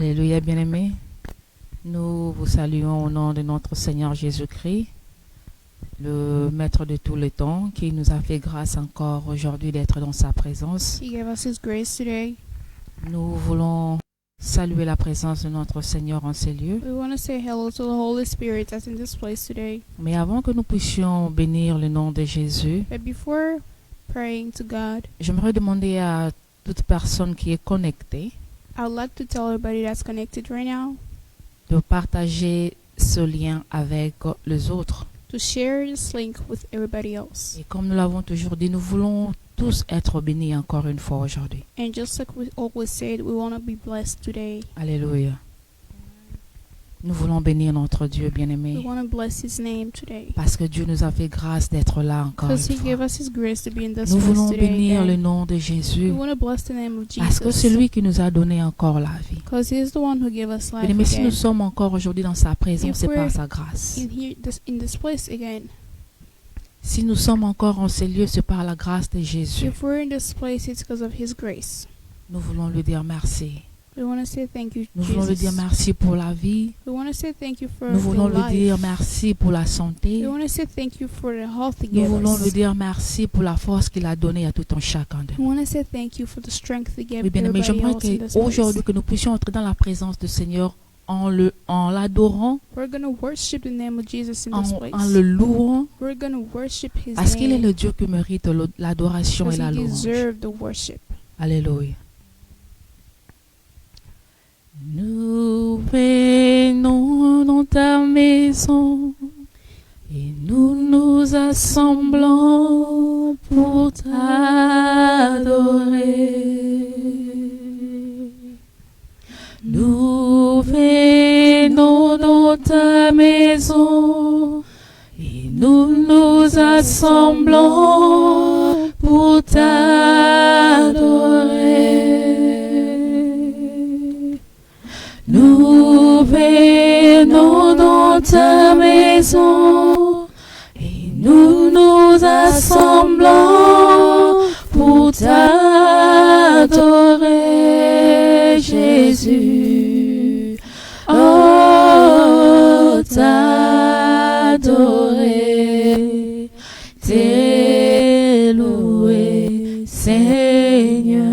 Alléluia, bien-aimés. Nous vous saluons au nom de notre Seigneur Jésus-Christ, le Maître de tous les temps, qui nous a fait grâce encore aujourd'hui d'être dans sa présence. He gave us His grace today. Nous voulons saluer la présence de notre Seigneur en ces lieux. We want to say hello to the Holy Spirit that's in this place today. Mais avant que nous puissions bénir le nom de Jésus, But before praying to God, j'aimerais demander à toute personne qui est connectée I would like to tell everybody that's connected right now de partager ce lien avec les autres. to share this link with everybody else. Et comme nous l'avons toujours dit, nous voulons tous être bénis encore une fois aujourd'hui. And just like we always said, we want to be blessed today. Alléluia. Nous voulons bénir notre Dieu We bien-aimé want to bless His name today. parce que Dieu nous a fait grâce d'être là encore une Because He gave fois. us His grace to be in this Nous place voulons today. bénir le again. nom de Jésus We want to bless the name of parce que c'est Jesus. lui qui nous a donné encore la vie. Because He is the one who gave us life Bien-aimé, si nous again. sommes encore aujourd'hui dans sa présence, If c'est par we're sa grâce. In this place again. Si nous sommes encore en ces lieux, c'est par la grâce de Jésus. If we're in this place, it's because of His grace. Nous voulons lui dire merci. We want to say thank you, Nous voulons lui dire Jesus. merci pour la vie. We want to say thank you for Nous voulons the lui dire life. merci pour la santé. We want to say thank you for the health He Nous gave voulons us. lui dire merci pour la force qu'il a donnée à tout un chacun de We nous. want to say thank you for the strength He gave Oui, bien-aimé, everybody j'aimerais else in this place. qu'aujourd'hui, que nous puissions entrer dans la présence du Seigneur en l'adorant, We're going to worship the name of Jesus in this place. en le louant, We're going to worship His parce qu'il est name le Dieu qui mérite l'adoration et because la He louange. deserves the worship. Alléluia. Nous venons dans ta maison et nous nous assemblons pour t'adorer. Nous venons dans ta maison et nous nous assemblons pour t'adorer. Nous venons dans ta maison et nous nous assemblons pour t'adorer, Jésus. Oh, t'adorer, t'élouer, Seigneur.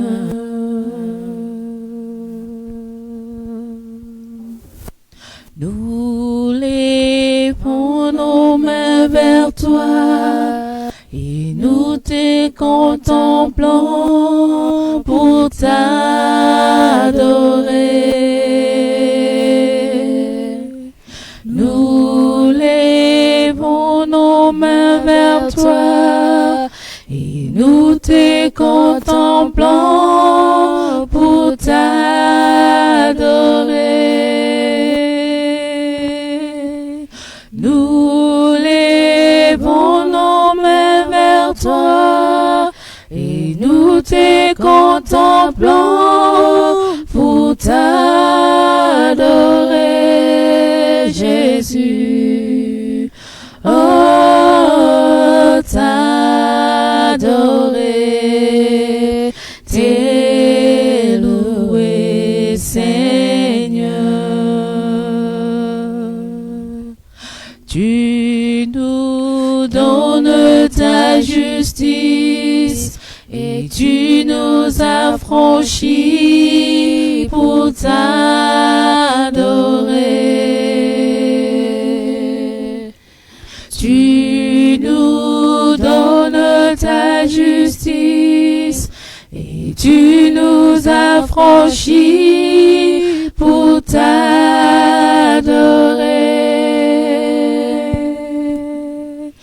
Nous levons nos mains vers toi et nous te contemplons pour t'adorer. Nous levons nos mains vers toi et nous te contemplons pour t'adorer. Nous levons nos mains vers toi et nous te contemplons pour t'adorer, Jésus. Oh, t'adorer, t'élouer, Seigneur. Tu nous donnes ta justice et tu nous as franchis pour t'adorer. Tu nous donnes ta justice et tu nous as franchis pour t'adorer.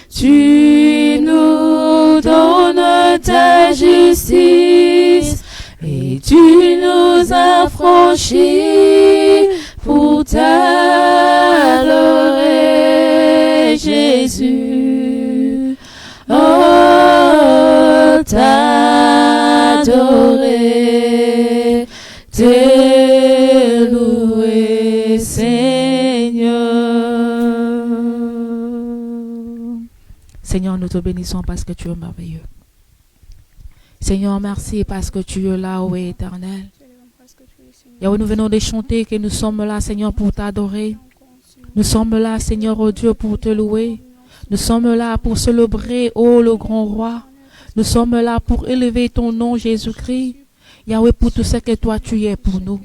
Tu nous donnes ta justice et tu nous as franchis pour t'adorer, Jésus. Oh, t'adorer, t'élouer, Seigneur. Seigneur, nous te bénissons parce que tu es merveilleux. Seigneur, merci parce que tu es là, ô éternel. Yahweh, nous venons de chanter que nous sommes là, Seigneur, pour t'adorer. Nous sommes là, Seigneur, oh Dieu, pour te louer. Nous sommes là pour célébrer, oh le grand roi. Nous sommes là pour élever ton nom, Jésus-Christ. Yahweh, pour tout ce que toi tu es pour nous.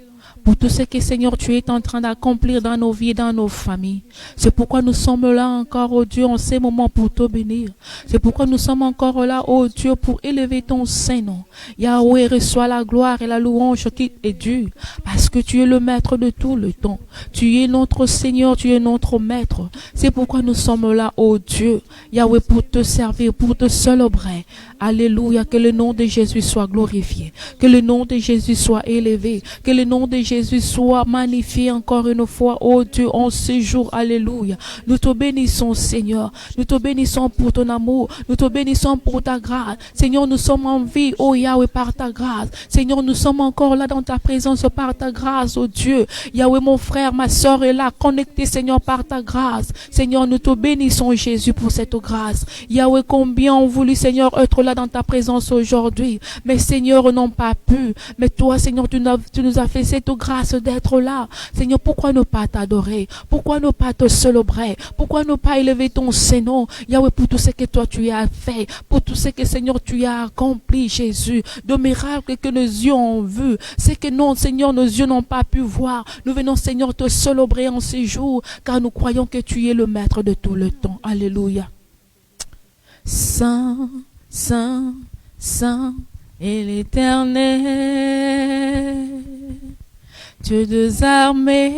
Pour tout ce que, Seigneur, tu es en train d'accomplir dans nos vies, dans nos familles. C'est pourquoi nous sommes là encore, oh Dieu, en ces moments pour te bénir. C'est pourquoi nous sommes encore là, oh Dieu, pour élever ton Saint-Nom. Yahweh, reçois la gloire et la louange qui est due, parce que tu es le maître de tout le temps. Tu es notre Seigneur, tu es notre maître. C'est pourquoi nous sommes là, oh Dieu, Yahweh, pour te servir, pour te célébrer. Alléluia, que le nom de Jésus soit glorifié, que le nom de Jésus soit élevé, que le nom de Jésus soit magnifié encore une fois, oh Dieu, en ce jour. Alléluia. Nous te bénissons, Seigneur. Nous te bénissons pour ton amour. Nous te bénissons pour ta grâce. Seigneur, nous sommes en vie, oh Yahweh, par ta grâce. Seigneur, nous sommes encore là dans ta présence par ta grâce, oh Dieu. Yahweh, mon frère, ma soeur est là, connecté, Seigneur, par ta grâce. Seigneur, nous te bénissons, Jésus, pour cette grâce. Yahweh, combien ont voulu, Seigneur, être là dans ta présence aujourd'hui. Mais Seigneur, n'ont pas pu. Mais toi, Seigneur, tu nous as fait cette grâce d'être là. Seigneur, pourquoi ne pas t'adorer? Pourquoi ne pas te célébrer? Pourquoi ne pas élever ton Saint-Nom? Yahweh, pour tout ce que toi tu as fait, pour tout ce que, Seigneur, tu as accompli, Jésus, de miracles que nos yeux ont vu, c'est que non, Seigneur, nos yeux n'ont pas pu voir. Nous venons, Seigneur, te célébrer en ces jours, car nous croyons que tu es le maître de tout le temps. Alléluia. Saint, Saint, Saint est l'Éternel, Dieu des armées,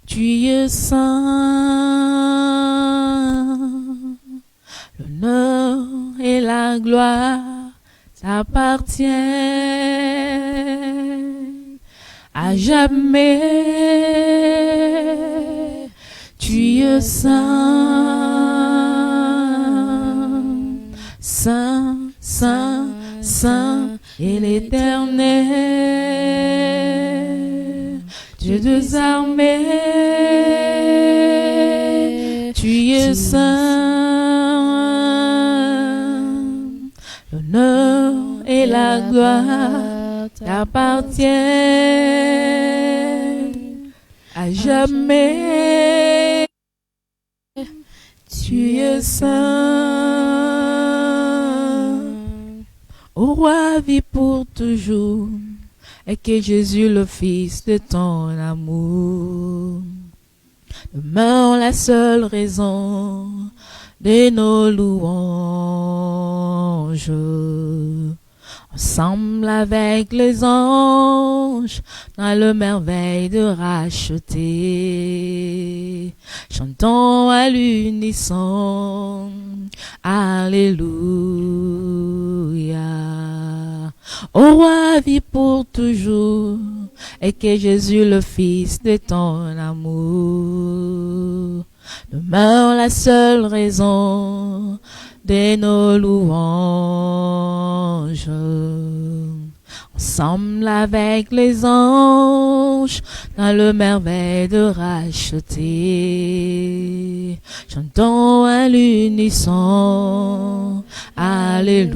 tu es saint. L'honneur et la gloire t'appartiennent à jamais. Tu es saint, saint, saint, saint est l'Éternel, Dieu des armées, tu es saint. L'honneur et la gloire t'appartiennent à jamais. Tu es saint. Ô roi, vis pour toujours, et que Jésus, le Fils de ton amour, demeure la seule raison de nos louanges. Ensemble avec les anges, dans le merveille de racheter, chantons à l'unisson, Alléluia. Ô roi, vis pour toujours, et que Jésus, le Fils de ton amour, demeure la seule raison de nos louanges. Ensemble avec les anges, dans le merveille de racheter, chantons à l'unisson, Alléluia.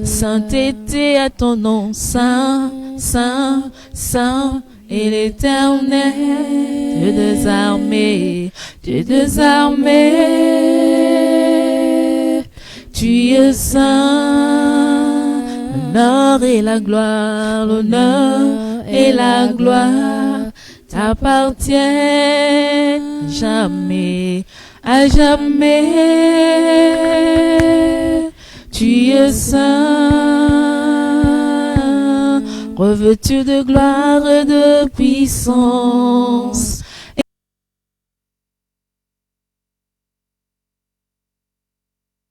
Sainteté à ton nom, Saint, Saint, Saint est l'Éternel, Dieu des armées, Dieu des armées, tu es saint. L'honneur et la gloire, l'honneur et la gloire t'appartiennent jamais, à jamais. Tu es saint, revêtu de gloire et de puissance.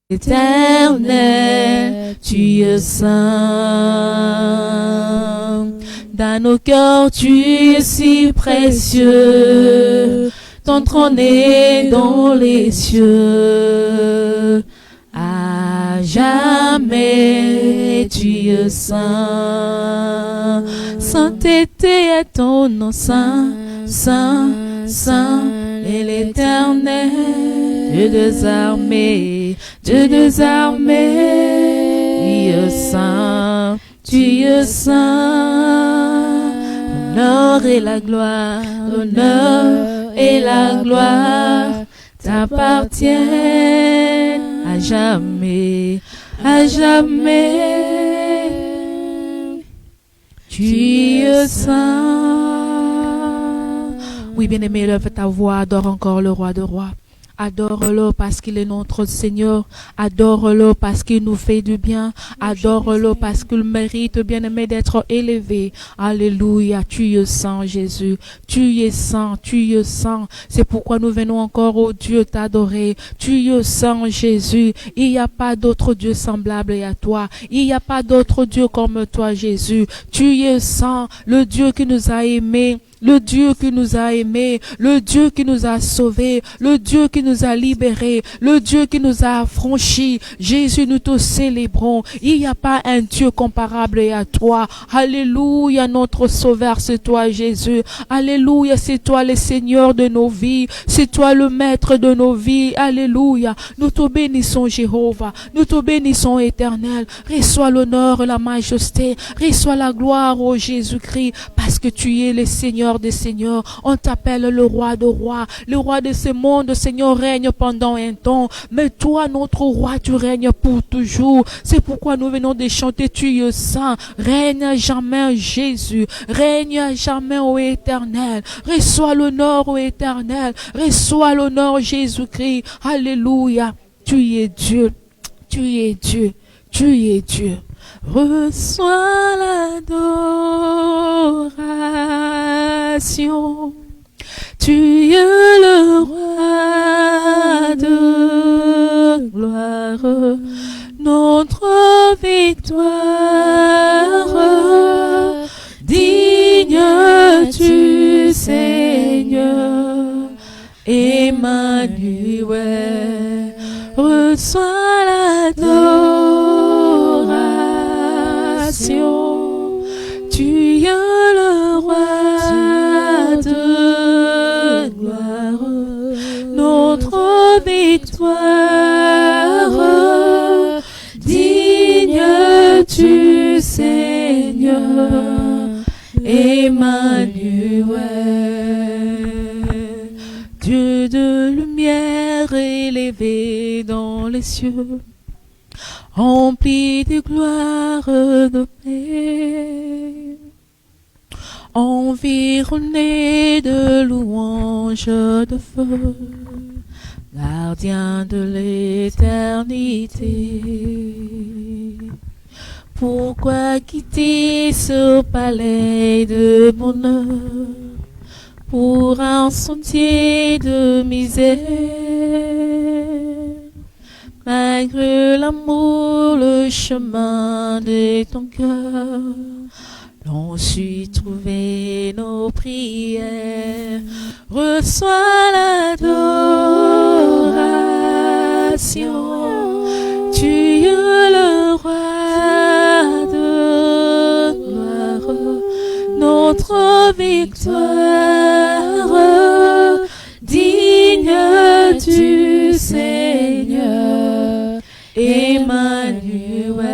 Éternel, tu es saint. Dans nos cœurs, tu es si précieux. Ton trône est dans les cieux. À jamais, tu es saint. Sainteté à ton nom, Saint, Saint, Saint, et l'Éternel, Dieu des armées, Dieu des armées, tu es saint, Tu es saint, l'honneur et la gloire, l'honneur et la gloire t'appartiennent à jamais, à jamais. Tu es saint. Oui, bien-aimé, lève ta voix, adore encore le roi de rois. Adore-le parce qu'il est notre Seigneur. Adore-le parce qu'il nous fait du bien. Adore-le parce qu'il mérite, bien-aimé, d'être élevé. Alléluia. Tu es saint, Jésus. Tu es saint. Tu es saint. C'est pourquoi nous venons encore, oh Dieu, t'adorer. Tu es saint, Jésus. Il n'y a pas d'autre Dieu semblable à toi. Il n'y a pas d'autre Dieu comme toi, Jésus. Tu es saint, le Dieu qui nous a aimés. Le Dieu qui nous a aimés, le Dieu qui nous a sauvés, le Dieu qui nous a libérés, le Dieu qui nous a affranchis. Jésus, nous te célébrons. Il n'y a pas un Dieu comparable à toi. Alléluia, notre Sauveur, c'est toi, Jésus. Alléluia, c'est toi le Seigneur de nos vies. C'est toi le Maître de nos vies. Alléluia. Nous te bénissons, Jéhovah. Nous te bénissons, Éternel. Reçois l'honneur, la majesté. Reçois la gloire, ô Jésus-Christ, parce que tu es le Seigneur des Seigneurs. On t'appelle le roi de rois, le roi de ce monde. Seigneur, règne pendant un temps, mais toi, notre roi, tu règnes pour toujours. C'est pourquoi nous venons de chanter, tu es saint. Règne à jamais, Jésus. Règne à jamais, ô Éternel. Reçois l'honneur, ô Éternel. Reçois l'honneur, Jésus-Christ. Alléluia. Tu es Dieu. Tu es Dieu. Tu es Dieu. Reçois l'adoration. Tu es le roi de gloire, notre victoire. Digne tu, Seigneur, Emmanuel. Reçois l'adoration. Tu es le roi de gloire, notre victoire. Digne tu, Seigneur, Emmanuel. Dieu de lumière élevé dans les cieux, rempli de gloire, de paix, environné de louanges, de feu, gardien de l'éternité. Pourquoi quitter ce palais de bonheur pour un sentier de misère? Malgré l'amour, le chemin de ton cœur, l'on suit trouver nos prières. Reçois l'adoration. Tu es le roi de gloire, notre victoire. Digne tu, Seigneur, Emmanuel.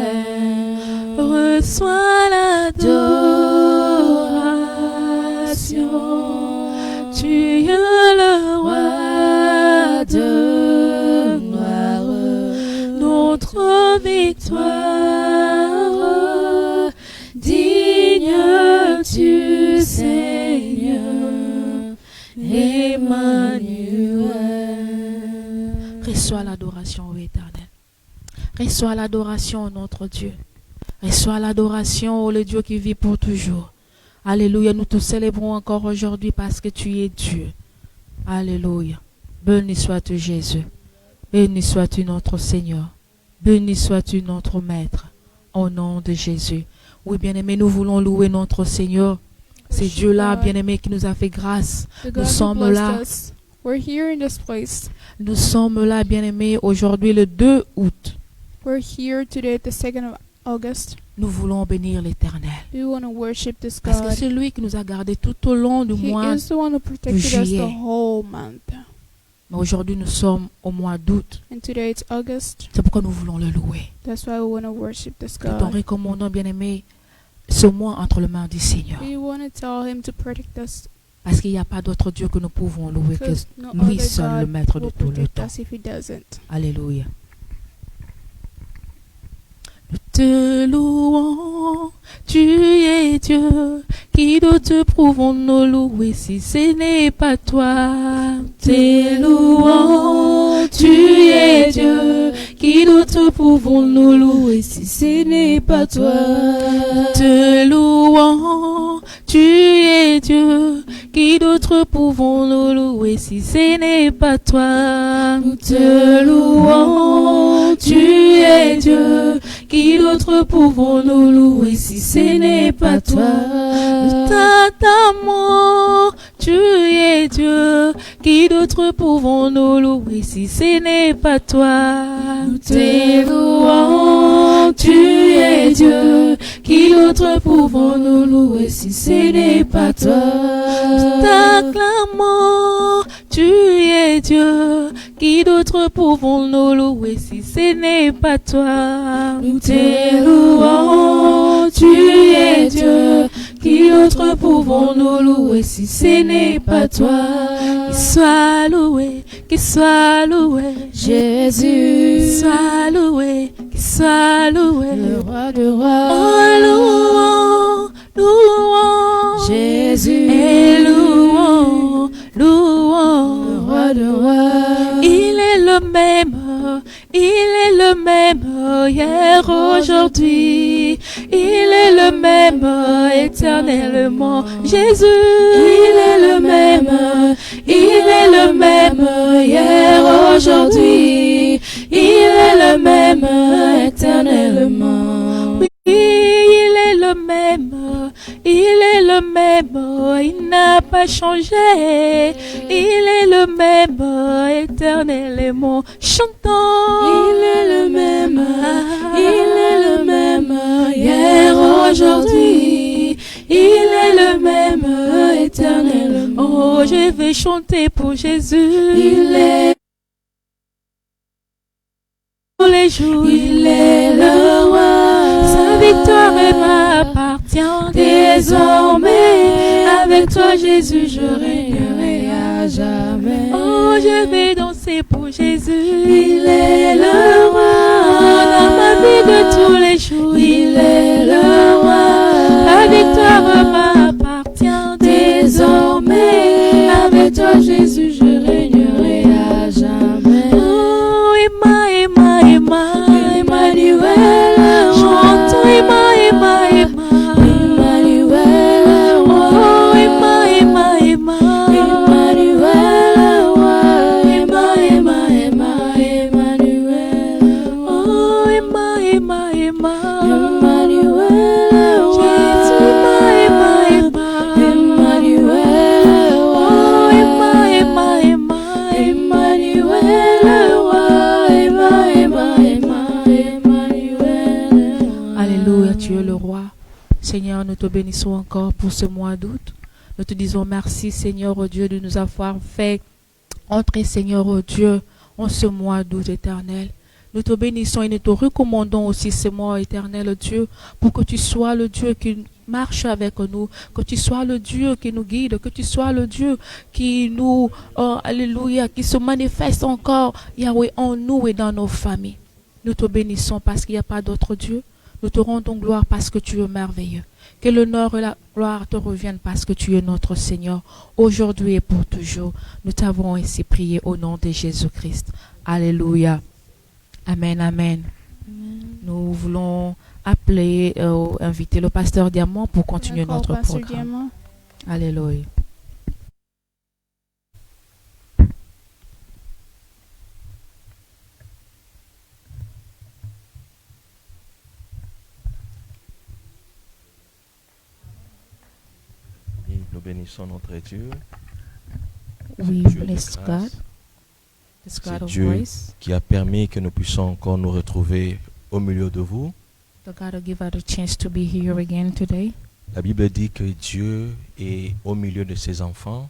Reçois l'adoration. Tu es le roi de gloire, notre victoire. Digne tu, Seigneur, Emmanuel. Reçois l'adoration, ô Éternel. Reçois l'adoration, notre Dieu. Reçois l'adoration, ô le Dieu qui vit pour toujours. Alléluia, nous te célébrons encore aujourd'hui parce que tu es Dieu. Alléluia. Béni sois-tu, Jésus. Béni sois-tu, notre Seigneur. Béni sois-tu, notre Maître. Au nom de Jésus. Oui, bien-aimés, nous voulons louer notre Seigneur. C'est Dieu-là, bien-aimé, qui nous a fait grâce. Nous sommes là. We're here in this place. Nous sommes là, bien-aimés, aujourd'hui le 2 août. We're here today, the 2nd of August. Nous voulons bénir l'Éternel. We want to worship this Parce que God. c'est lui qui nous a gardés tout au long du He mois. is the one who protected us juillet. the whole month. Mais aujourd'hui, nous sommes au mois d'août. And today it's August. C'est pourquoi nous voulons le louer. That's why we want to worship this Que ton God. recommandant bien-aimé ce mois entre les mains du Seigneur. We want to tell Him to protect us, Parce qu'il n'y a pas d'autre Dieu que nous pouvons louer que because no lui other seul, le God maître de will tout le protect temps. us if He doesn't. Alléluia. Nous te louons, tu es Dieu, qui d'autre pouvons nous louer si ce n'est pas toi. Nous te louons, tu es Dieu, qui d'autre pouvons nous louer si ce n'est pas toi. Nous te louons, tu es Dieu, qui d'autre pouvons nous louer si ce n'est pas toi. Nous te louons, tu es Dieu, qui d'autre pouvons nous louer si ce n'est pas toi. Nous t'attendons, tu es Dieu, qui d'autre pouvons nous louer si ce n'est pas toi. Nous te louons, tu es Dieu, qui d'autre pouvons nous louer si ce n'est pas toi. Nous t'acclamons, tu es Dieu, qui d'autre pouvons nous louer si ce n'est pas toi. Nous te louons, tu es Dieu, qui d'autre pouvons nous louer si ce n'est pas toi. Qu'il soit loué, Jésus, soit loué, qu'il soit loué, le roi de rois. Oh, louons, louons, Jésus, et louons, louons, le roi de rois. il est le même hier, aujourd'hui, il est le même éternellement. Jésus, il est le même hier, aujourd'hui, il est le même éternellement. Oui, il est le même, il n'a pas changé, il est le même éternellement. Chantons, Il est le même hier, aujourd'hui, il est le même éternellement. Oh, je vais chanter pour Jésus. Il est tous les jours, Il est le roi. sa victoire m'appartient désormais. Avec toi, Jésus, je régnerai à jamais. Oh, je vais danser pour Jésus. Il est le roi. Dans ma vie de tous les jours, Il est le roi. la victoire m'appartient désormais. Avec toi, Jésus, je régnerai à jamais. Oh, Emmanuel, chantons Emmanuel, Oh, Emmanuel, Alléluia, tu es le roi. Seigneur, nous te bénissons encore pour ce mois d'août. Nous te disons merci, Seigneur, oh Dieu, de nous avoir fait entrer, Seigneur, oh Dieu, en ce mois d'août éternel. Nous te bénissons et nous te recommandons aussi ce mois éternel, oh Dieu, pour que tu sois le Dieu qui marche avec nous, que tu sois le Dieu qui nous guide, que tu sois le Dieu qui nous, alléluia, qui se manifeste encore, Yahweh, en nous et dans nos familles. Nous te bénissons parce qu'il n'y a pas d'autre Dieu. Nous te rendons gloire parce que tu es merveilleux. Que l'honneur et la gloire te reviennent parce que tu es notre Seigneur, aujourd'hui et pour toujours. Nous t'avons ainsi prié au nom de Jésus-Christ. Alléluia. Amen, amen. Nous voulons appeler, inviter le pasteur Diamant pour continuer notre programme. Alléluia. Nous bénissons notre Dieu. We Dieu de bless grâce. God, the C'est God of Dieu grace, qui a permis que nous puissions encore nous retrouver au milieu de vous. the God who give us a chance to be here again today. La Bible dit que Dieu est au milieu de ses enfants.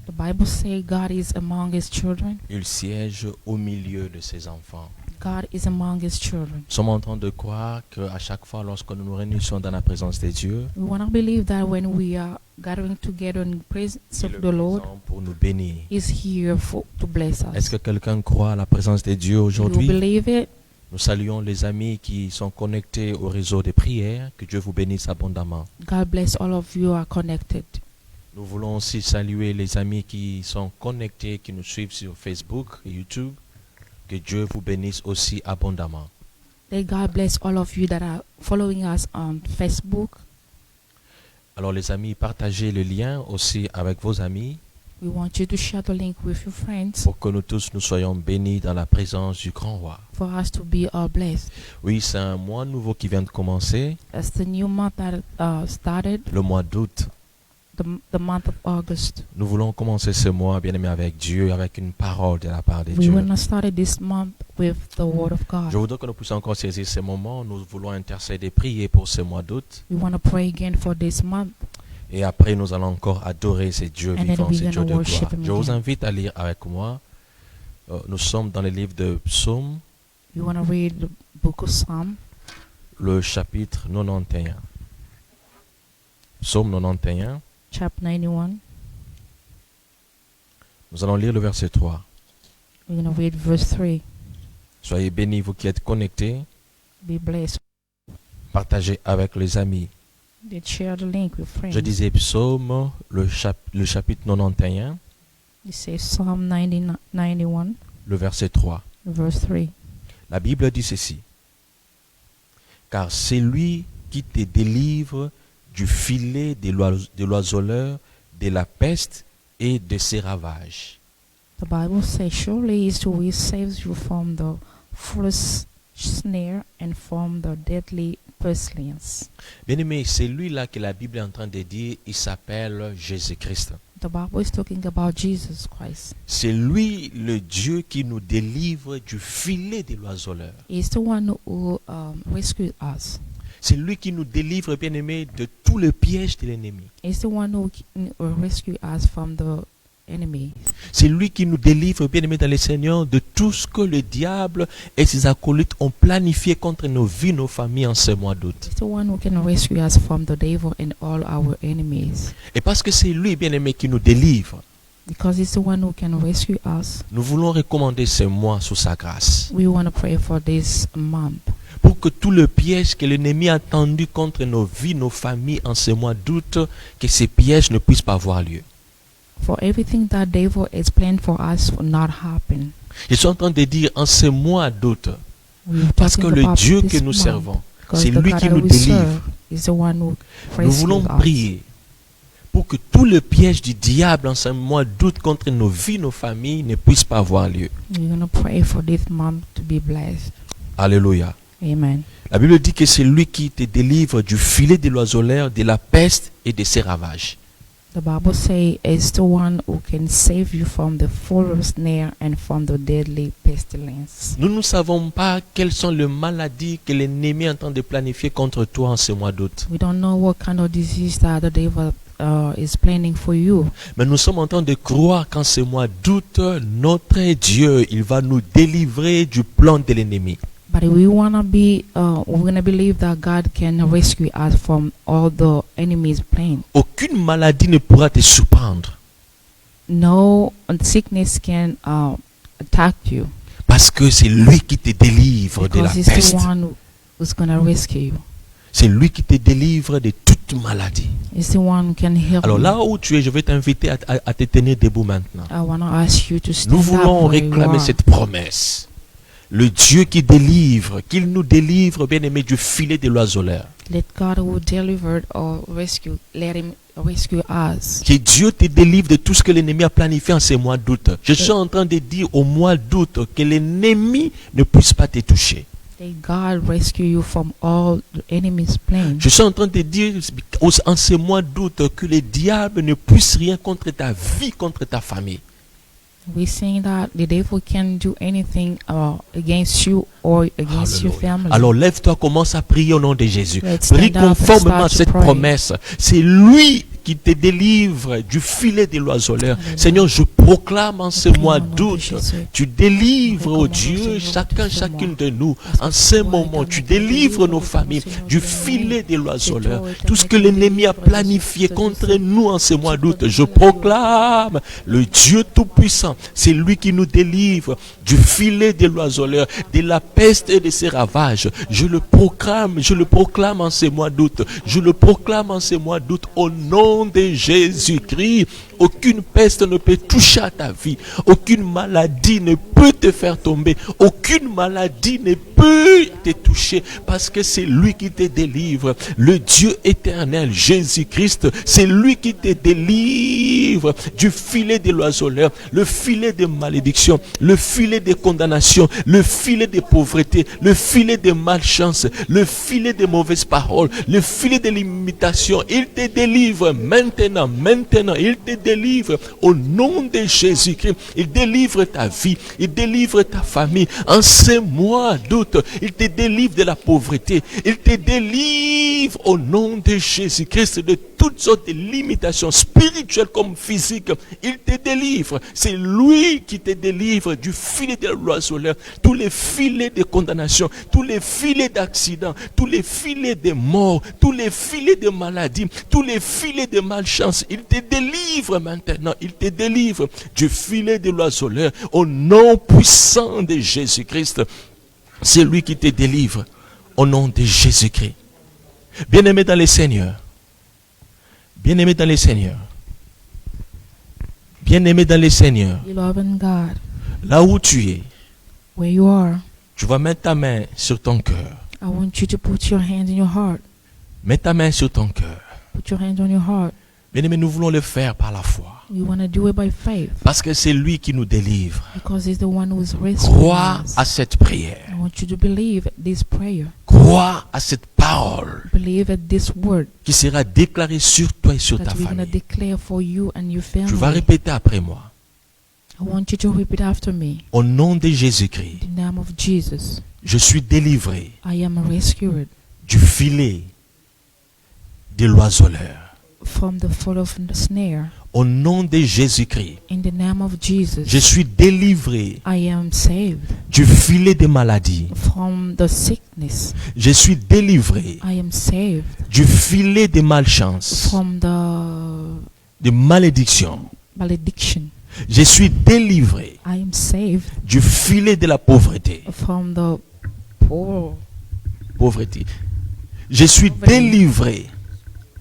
The Bible says God is among his children. Il siège au milieu de ses enfants. God is among His children. Nous sommes en train de croire qu'à chaque fois, lorsque nous nous réunissons dans la présence de Dieu, We want to believe that when we are gathering together in the presence il of est the Lord, présent pour nous bénir. He's here to bless Est-ce us. que quelqu'un croit à la présence de Dieu You aujourd'hui? believe it? Nous saluons les amis qui sont connectés au réseau des prières. Que Dieu vous bénisse abondamment. God bless all of you who are connected. Nous voulons aussi saluer les amis qui sont connectés, qui nous suivent sur Facebook et YouTube. Que Dieu vous bénisse aussi abondamment. Let God bless all of you that are following us on Facebook. Alors les amis, partagez le lien aussi avec vos amis We want you to share the link with your friends pour que nous tous nous soyons bénis dans la présence du grand roi. for us to be all blessed. Oui, c'est un mois nouveau qui vient de commencer, That's the new month that started, le mois d'août. the month of August. Nous voulons commencer ce mois, bien aimé, avec Dieu, avec une parole de la part de We Dieu. want to start this month with the Word of Je God. voudrais que nous puissions encore saisir ce moment. Nous voulons intercéder, prier pour ce mois d'août. We want to pray again for this month. Et après, nous allons encore adorer ces dieux And then vivants, we're ces dieux gonna de worship gloire. him Je vous again. invite à lire avec moi. Nous sommes dans le livre de Psaume, We want to read the book of Psalm, le chapitre 91. Psaume 91. chapter 91. Nous allons lire le verset 3. We're going to read verse 3. Soyez bénis, vous qui êtes connectés. Be blessed. Partagez avec les amis. They share the link with friends. Je disais Psaume, le chapitre 91, It says Psalm 91, le verset 3. verse 3. La Bible dit ceci. Car c'est lui qui te délivre du filet de l'oiseleur, de la peste et de ses ravages. The Bible says, surely is who saves you from the foolish snare and from the deadly pestilence. Bien-aimé, c'est lui-là que la Bible est en train de dire, il s'appelle Jésus-Christ. The Bible is talking about Jesus Christ. C'est lui le Dieu qui nous délivre du filet de l'oiseleur. He's the one who rescued us. C'est lui qui nous délivre, bien-aimé, de tous les pièges de l'ennemi. He's the one who rescued us from the enemy. C'est lui qui nous délivre, bien-aimé dans le Seigneur, de tout ce que le diable et ses acolytes ont planifié contre nos vies, nos familles en ce mois d'août. He's the one who can rescue us from the devil and all our enemies. Et parce que c'est lui, bien-aimé, qui nous délivre, Because he's the one who can rescue us, nous voulons recommander ce mois sous sa grâce. we want to pray for this month. Pour que tout le piège que l'ennemi a tendu contre nos vies, nos familles en ce mois d'août, que ces pièges ne puissent pas avoir lieu. For everything that devil is planned for us will not happen. Je suis en train de dire en ce mois d'août, We're parce que talking le about Dieu this que nous month, servons, because c'est the lui God qui that nous we délivre. serve is the one who Nous rescues voulons us. prier pour que tout le piège du diable en ce mois d'août contre nos vies, nos familles ne puisse pas avoir lieu. We're going to pray for this month to be blessed. Alléluia. Amen. La Bible dit que c'est lui qui te délivre du filet de l'oiseleur, de la peste et de ses ravages. The Bible says it's the one who can save you from the full snare and from the deadly pestilence. Nous ne savons pas quelles sont les maladies que l'ennemi est en train de planifier contre toi en ce mois d'août. We don't know what kind of disease that the devil is planning for you. Mais nous sommes en train de croire qu'en ce mois d'août, notre Dieu, il va nous délivrer du plan de l'ennemi. But we wanna believe that God can rescue us from all the enemy's plan. Aucune maladie ne pourra te surprendre No sickness can attack you parce que c'est lui qui te délivre de la because He's the peste. one who's gonna rescue you. C'est lui qui te délivre de toute maladie. He's the one who can help Alors you. là où tu es, je vais t'inviter à te tenir debout maintenant. I wanna ask you to stand Nous voulons up where you réclamer are. cette promesse. Le Dieu qui délivre, qu'il nous délivre, bien-aimé, du filet de l'oiseleur. Let God who delivered or rescue, let Him rescue us. Que Dieu te délivre de tout ce que l'ennemi a planifié en ces mois d'août. Je suis en train de dire au mois d'août que l'ennemi ne puisse pas te toucher. Let God rescue you from all the enemy's plans. Je suis en train de dire en ces mois d'août que le diable ne puisse rien contre ta vie, contre ta famille. We're saying that the devil can do anything against you or against your Alléluia. family. Alors lève-toi, commence à prier au nom de Jésus. Let's Prie stand up and conformément à start to cette pray. promesse. C'est lui qui te délivre du filet de l'oiseleur. Seigneur, je proclame en ce mois d'août, tu délivres, oh Dieu, chacune de nous. En ce moment, tu délivres nos familles du filet de l'oiseleur. Tout ce que l'ennemi a planifié contre nous en ce mois d'août, je proclame le Dieu Tout-Puissant. C'est lui qui nous délivre du filet de l'oiseleur, de la peste et de ses ravages. Je le proclame en ce mois d'août. Je le proclame en ce mois d'août au nom de Jésus-Christ. Aucune peste ne peut toucher à ta vie. Aucune maladie ne peut te faire tomber. Aucune maladie ne peut te toucher parce que c'est lui qui te délivre. Le Dieu éternel, Jésus-Christ, c'est lui qui te délivre du filet de l'oiseleur, le filet de malédiction, le filet de condamnation, le filet de pauvreté, le filet de malchance, le filet de mauvaises paroles, le filet de l'imitation. Il te délivre maintenant, il te délivre au nom de Jésus-Christ. Il délivre ta vie, il délivre ta famille. En ce mois d'août, il te délivre de la pauvreté, il te délivre au nom de Jésus-Christ de toutes sortes de limitations spirituelles comme physiques. Il te délivre. C'est lui qui te délivre du filet de l'oiseleur, tous les filets de condamnation, tous les filets d'accidents, tous les filets de mort, tous les filets de maladie, tous les filets de malchance. Il te délivre maintenant. Il te délivre du filet de l'oiseleur au nom puissant de Jésus-Christ. C'est lui qui te délivre au nom de Jésus-Christ. Bien-aimé dans le Seigneur. Bien-aimé dans le Seigneur. Bien-aimé dans le Seigneur. Beloved God, Là où tu es, where you are, tu vas mettre ta main sur ton cœur. I want you to put your hand in your heart. Mets ta main sur ton cœur. Put your hand on your heart. Bien-aimé, nous voulons le faire par la foi. We want to do it by faith Parce que c'est lui qui nous délivre. because He's the one who is rescuing Crois us. à cette prière. I want you to believe this prayer. Crois à cette parole Believe at this word qui sera déclarée sur toi et sur ta that we're going to famille. declare for you and your Tu vas family. répéter après moi. I want you to repeat after me. Au nom de Jésus-Christ, In the name of Jesus, je suis délivré I am rescued du filet de l'oiseleur. from the fall of the snare. Au nom de Jésus-Christ, In the name of Jesus, je suis délivré I am saved du filet de maladie. from the sickness. Je suis délivré I am saved du filet de malchance, from the de malédiction. malediction. Je suis délivré I am saved du filet de la pauvreté. from the Pauvreté. Je suis délivré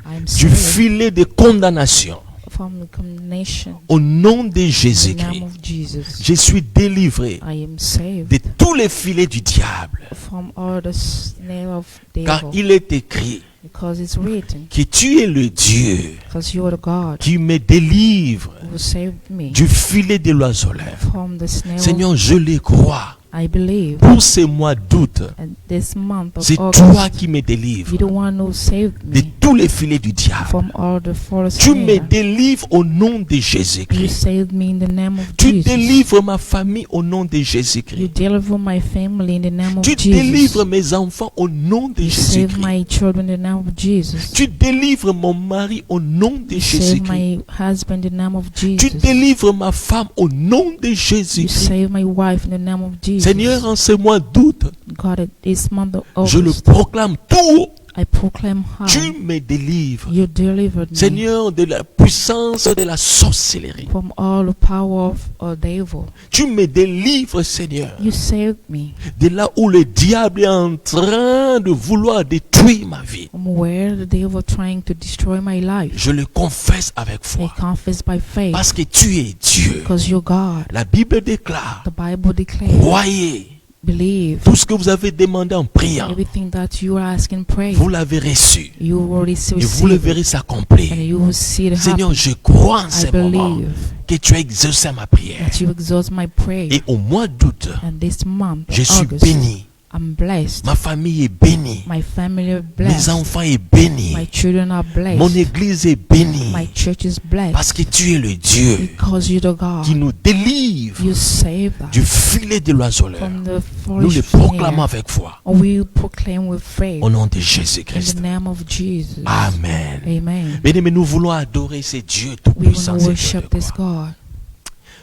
I am du saved filet de condamnation. from the condemnation. Au nom de In the name Jésus-Christ, of Jesus, je suis délivré I am saved de tous les filets du diable. from all the snare of Car devil, il est écrit because it's written, que tu es le Dieu because you are the God qui me délivre who saved me du filet de l'oiseleur. from the snare. Seigneur, je le crois. I believe, Pour ce mois d'août, and this month of c'est toi August, qui me délivres you're the one who saved de me tous les filets du diable. from all the false Tu me snare. délivres au nom de You Jésus-Christ. saved me in the name of Tu Jesus. délivres ma famille au nom de You Jésus-Christ. deliver my family in the name of Tu Jesus. délivres mes enfants au nom de You save Jésus-Christ. my children in the name of Jesus. Tu délivres mon mari au nom de You save Jésus-Christ. my husband in the name of Tu Jesus. délivres ma femme au nom de You Jésus-Christ. save my wife in the name of Jesus. Seigneur, en ce mois d'août, God, at this month of je le August, proclame tout haut. I proclaim how Tu me délivres, you delivered me Seigneur, de la puissance de la sorcellerie. from all the power of a devil. Tu me délivres, Seigneur, You saved me de là où le diable est en train de vouloir détruire ma vie. from where the devil trying to destroy my life. Je le confesse avec I foi. confess by faith Parce que tu es Dieu. because you're God. La Bible déclare, The Bible declares, croyez, believe tout ce que vous avez demandé en priant, everything that you are asking, pray. vous l'avez reçu. You already Et vous le receive it, verrez and s'accomplir. you will see it Seigneur, happen. je crois en I ce moment believe que tu as exaucé ma prière. that you exhaust my prayer. Et au mois d'août, And this month, je of suis August, béni. I'm blessed. Ma famille est bénie. My family are Mes blessed. enfants sont bénis. My children are blessed. Mon église est bénie. My church is blessed. Parce que tu es le Dieu Because you're the God. qui nous délivre You save us du filet de l'oiseleur. from the Nous le foolish proclamons snare. avec foi. We proclaim with faith Au nom de in Jésus-Christ. the name of Jesus. Amen. Amen. Bien-aimés, nous voulons adorer ce Dieu We tout-puissant. want to c'est Dieu worship de this gloire. God.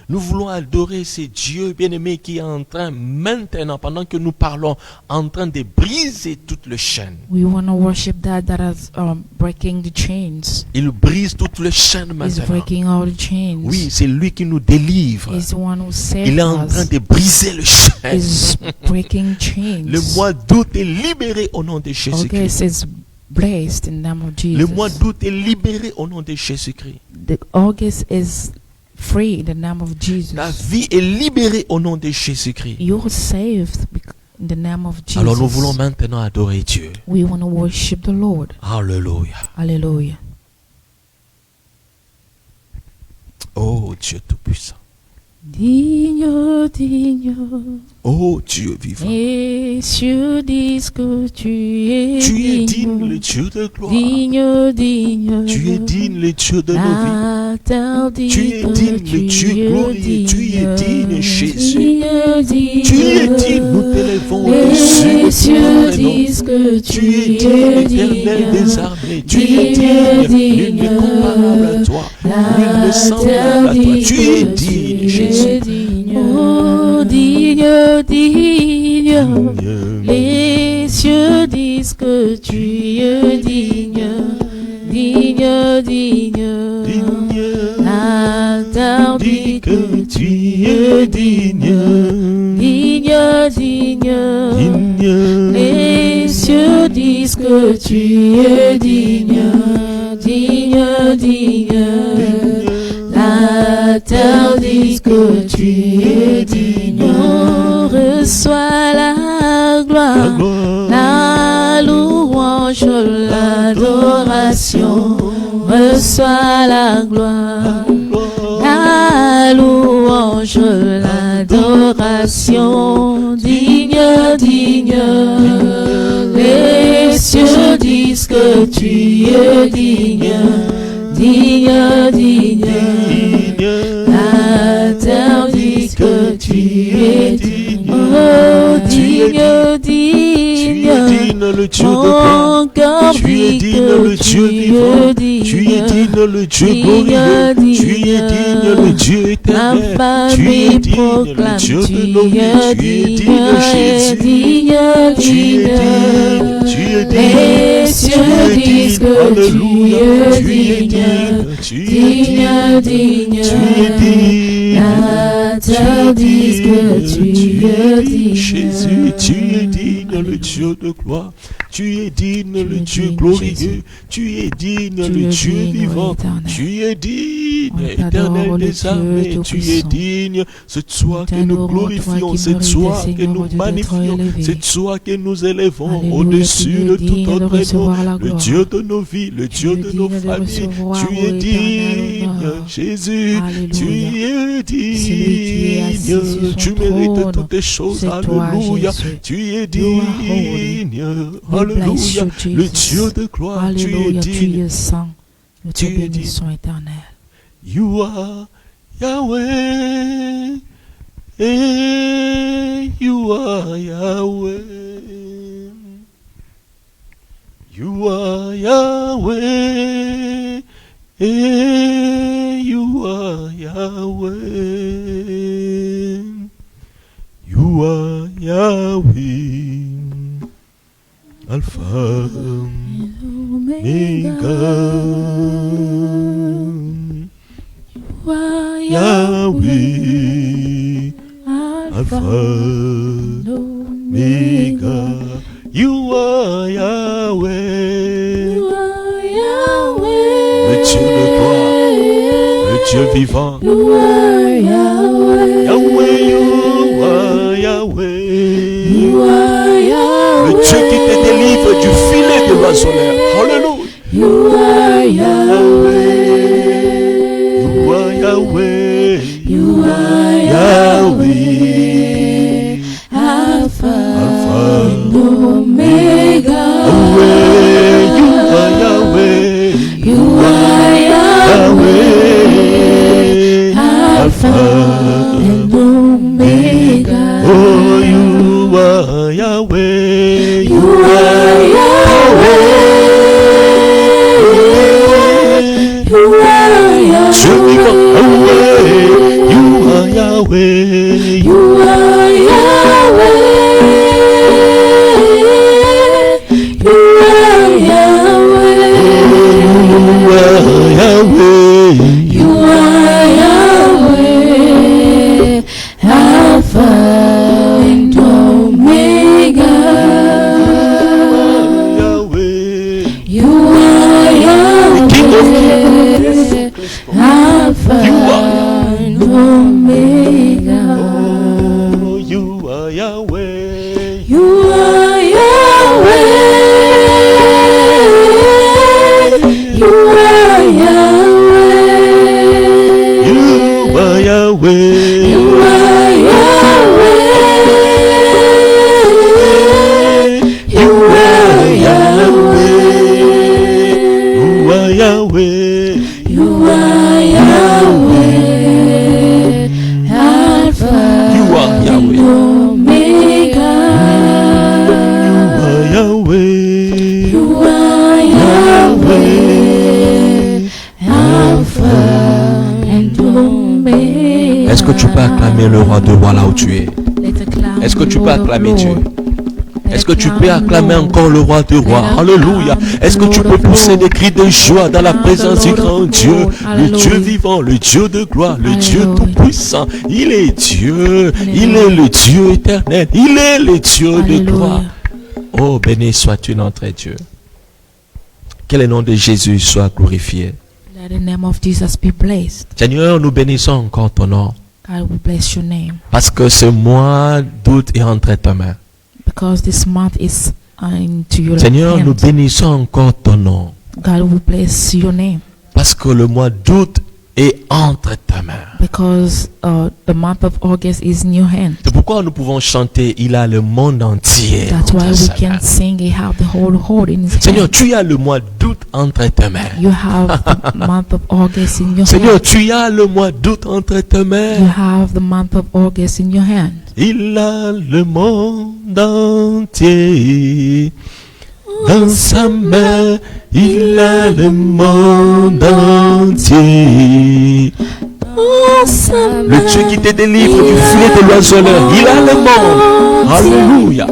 Nous voulons adorer ce Dieu bien-aimé qui est en train, maintenant, pendant que nous parlons, en train de briser toute le chaîne. We want to worship that is breaking the chains. Il brise toute le chaîne He's maintenant. breaking all the chains. Oui, c'est lui qui nous délivre. He's the one who Il est en saves train us. de briser le chaîne. He's breaking chains. Le mois d'août est libéré au nom de Jésus-Christ. August is blessed in the name of Le mois Jesus. d'août est libéré au nom de Jésus-Christ. The August is free in the name of Jesus. La vie est libérée au nom de Jésus-Christ. You're saved in the name of Jesus. Alors nous voulons maintenant adorer Dieu. We want to worship the Lord. Alléluia. Hallelujah. Oh Dieu Tout-Puissant. Digno, digno, Oh Dieu vivant. messieurs disent que tu es Tu es digne, digne. le Dieu de gloire. Digno, digne. Tu es digne, le Dieu de nos vies. La terre dit Tu es que digne, le Dieu glorieux. Tu es digne, Jésus. Digne, digne. Tu es digne, nous t'élèvons Les au-dessus de cieux ton prénom. disent que Tu es digne, éternel des armées. Tu es digne, nul n'est comparable à toi. Nul ne semblable à toi. Tu es digne, Jésus. Oh, digne, digne. Les cieux disent que tu es digne, digne, digne. La terre dit que tu es digne, digne, digne. Les cieux disent que tu es digne, digne, digne. La terre dit que tu es digne. On reçoit la gloire, la louange, l'adoration. Reçois la gloire, la louange, l'adoration. Digne, digne. Les cieux disent que tu es digne, digne, digne. La terre dit que tu es digne. Oh, digne, digne. Le Dieu de Mon gloire. cœur Tu es dit digne, que le Dieu tu vivant. es digne. Tu es digne, le Dieu glorieux. Tu es digne, le Dieu éternel. Tu es digne, le Dieu de nos vies. Tu es digne, Jésus. Tu es digne, tu es digne. Les cieux disent que Alléluia. tu es digne, tu es digne, digne. Tu es digne. La terre dit que tu es digne. Jésus, tu es digne, le Dieu de gloire. Tu es digne, le Dieu glorieux. Tu es digne, le Dieu vivant. Tu es digne, éternel des armées. Tu es digne. C'est toi que nous glorifions. C'est toi que nous magnifions. C'est toi que nous élevons au-dessus de tout autre nom. Le Dieu de nos vies, le Dieu de nos familles. Tu es digne, Jésus. Tu es digne. Tu mérites toutes les choses. Alléluia. Tu es digne. Alléluia. Le Dieu de gloire. Tu es Alléluia, tu digne. es saint. Nous te Tu es bénissons éternel. You are Yahweh. Hey, you are Yahweh. You are Yahweh. Hey, you are Yahweh. You are Yahweh. Alpha, Omega. Yahweh, Alpha, Omega. You are Yahweh, le Dieu de gloire, le Dieu vivant. Yahweh, you are Yahweh, le Dieu qui te délivre du filet de l'oiseleur. Hallelujah. You are Yahweh. Yahweh, you are Yahweh, Alpha, Alpha and Omega. Oh, you are Yahweh. You are Yahweh. You are Yahweh. Dieu vivant, Yahweh. You are Yahweh. You are Yahweh. You are Yahweh. You are Yahweh. Alpha and Omega. You are Yahweh. Alpha and Omega. Oh, you are Yahweh. You are Yahweh. You are Yahweh. You are Yahweh. You are Yahweh. You are Yahweh. You are Yahweh. You are Yahweh. Alpha You are and Yahweh. Omega. Yahweh. You are Yahweh. Alpha and Omega. Est-ce que tu peux acclamer le roi de roi là où tu es? Est-ce que tu peux acclamer Dieu? Est-ce que tu peux acclamer encore le roi de roi? Alléluia. Est-ce que tu peux pousser des cris de joie dans la présence du grand Dieu, le Dieu vivant, le Dieu de gloire, le Dieu tout-puissant? Il est Dieu. Il est le Dieu éternel. Il est le Dieu de gloire. Oh, béni sois-tu notre Dieu. Que le nom de Jésus soit glorifié. Let the name of Jesus be blessed. Seigneur, nous bénissons encore ton nom. God will bless your name. Parce que ce mois d'août est entre tes mains. Because this month is into your Seigneur, nous hands. bénissons encore ton nom. God will bless your name. Parce que le mois d'août est entre tes mains. Because the month of August is in your hands. C'est pourquoi nous pouvons chanter, il a le monde entier That's why entre we ses can mains. sing. He have the whole world in his Seigneur, hands. tu as le mois d'août entre tes mains. You have the month of August in your Seigneur, hands. tu as le mois d'août entre tes You mains. have the month of August in your hands. Il a le monde entier dans sa main. Il a le monde entier. Le Dieu qui te délivre du filet de l'oiseleur. Il a le monde. Alléluia.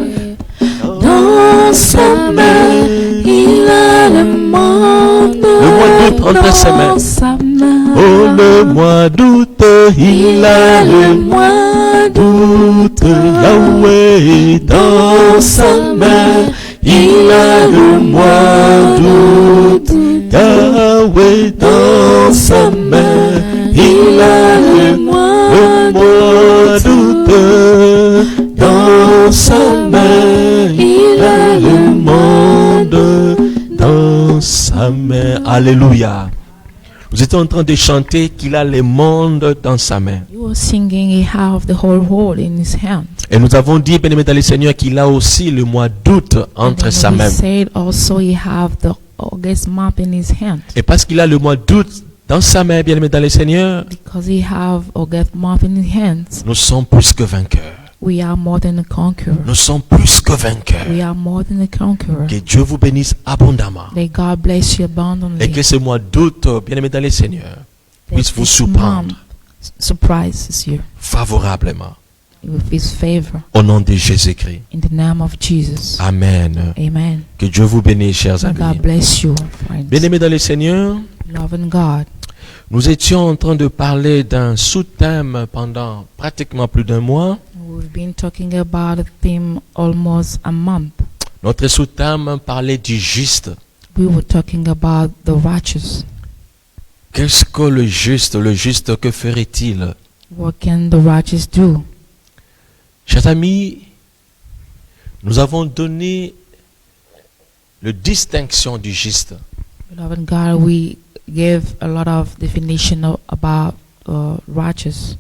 Dans sa main, il a le monde. Le mois d'août entre ses mains. Dans sa main. Oh, le mois d'août, il a le mois d'août. Yahweh dans sa main. Il a le mois d'août. Yahweh dans sa main. Il a le mois d'août. Dans sa main. Il a le monde dans sa main. Alléluia. Nous étions en train de chanter qu'il a le monde dans sa main. You were singing. He have the whole world in his hands. Et nous avons dit, bien-aimé dans le Seigneur, qu'il a aussi le mois d'août entre And sa then we main. said also he have the August month in his hands. Et parce qu'il a le mois d'août dans sa main, bien-aimé dans le Seigneur, Because he have August month in his hands. nous sommes plus que vainqueurs. We are more than a conqueror. Nous sommes plus que vainqueurs. We are more than a conqueror. Que Dieu vous bénisse abondamment. May God bless you Et abundantly. que ce mois d'août, bien-aimé dans le Seigneur, That puisse vous this surprendre month surprises you favorablement. with his favor. Au nom de Jésus-Christ. In the name of Jesus. Amen. Amen. Que Dieu vous bénisse, chers May amis. God bless you, friends. Bien-aimés dans le Seigneur, Love in God. nous étions en train de parler d'un sous-thème pendant pratiquement plus d'un mois. We've been talking about a theme almost a month. Notre sous-thème parlait du juste. We were talking about the righteous. Qu'est-ce que le juste, que ferait-il? What can the righteous do? Chers amis, nous avons donné la distinction du juste. Beloved God, we gave a lot of definition about righteous.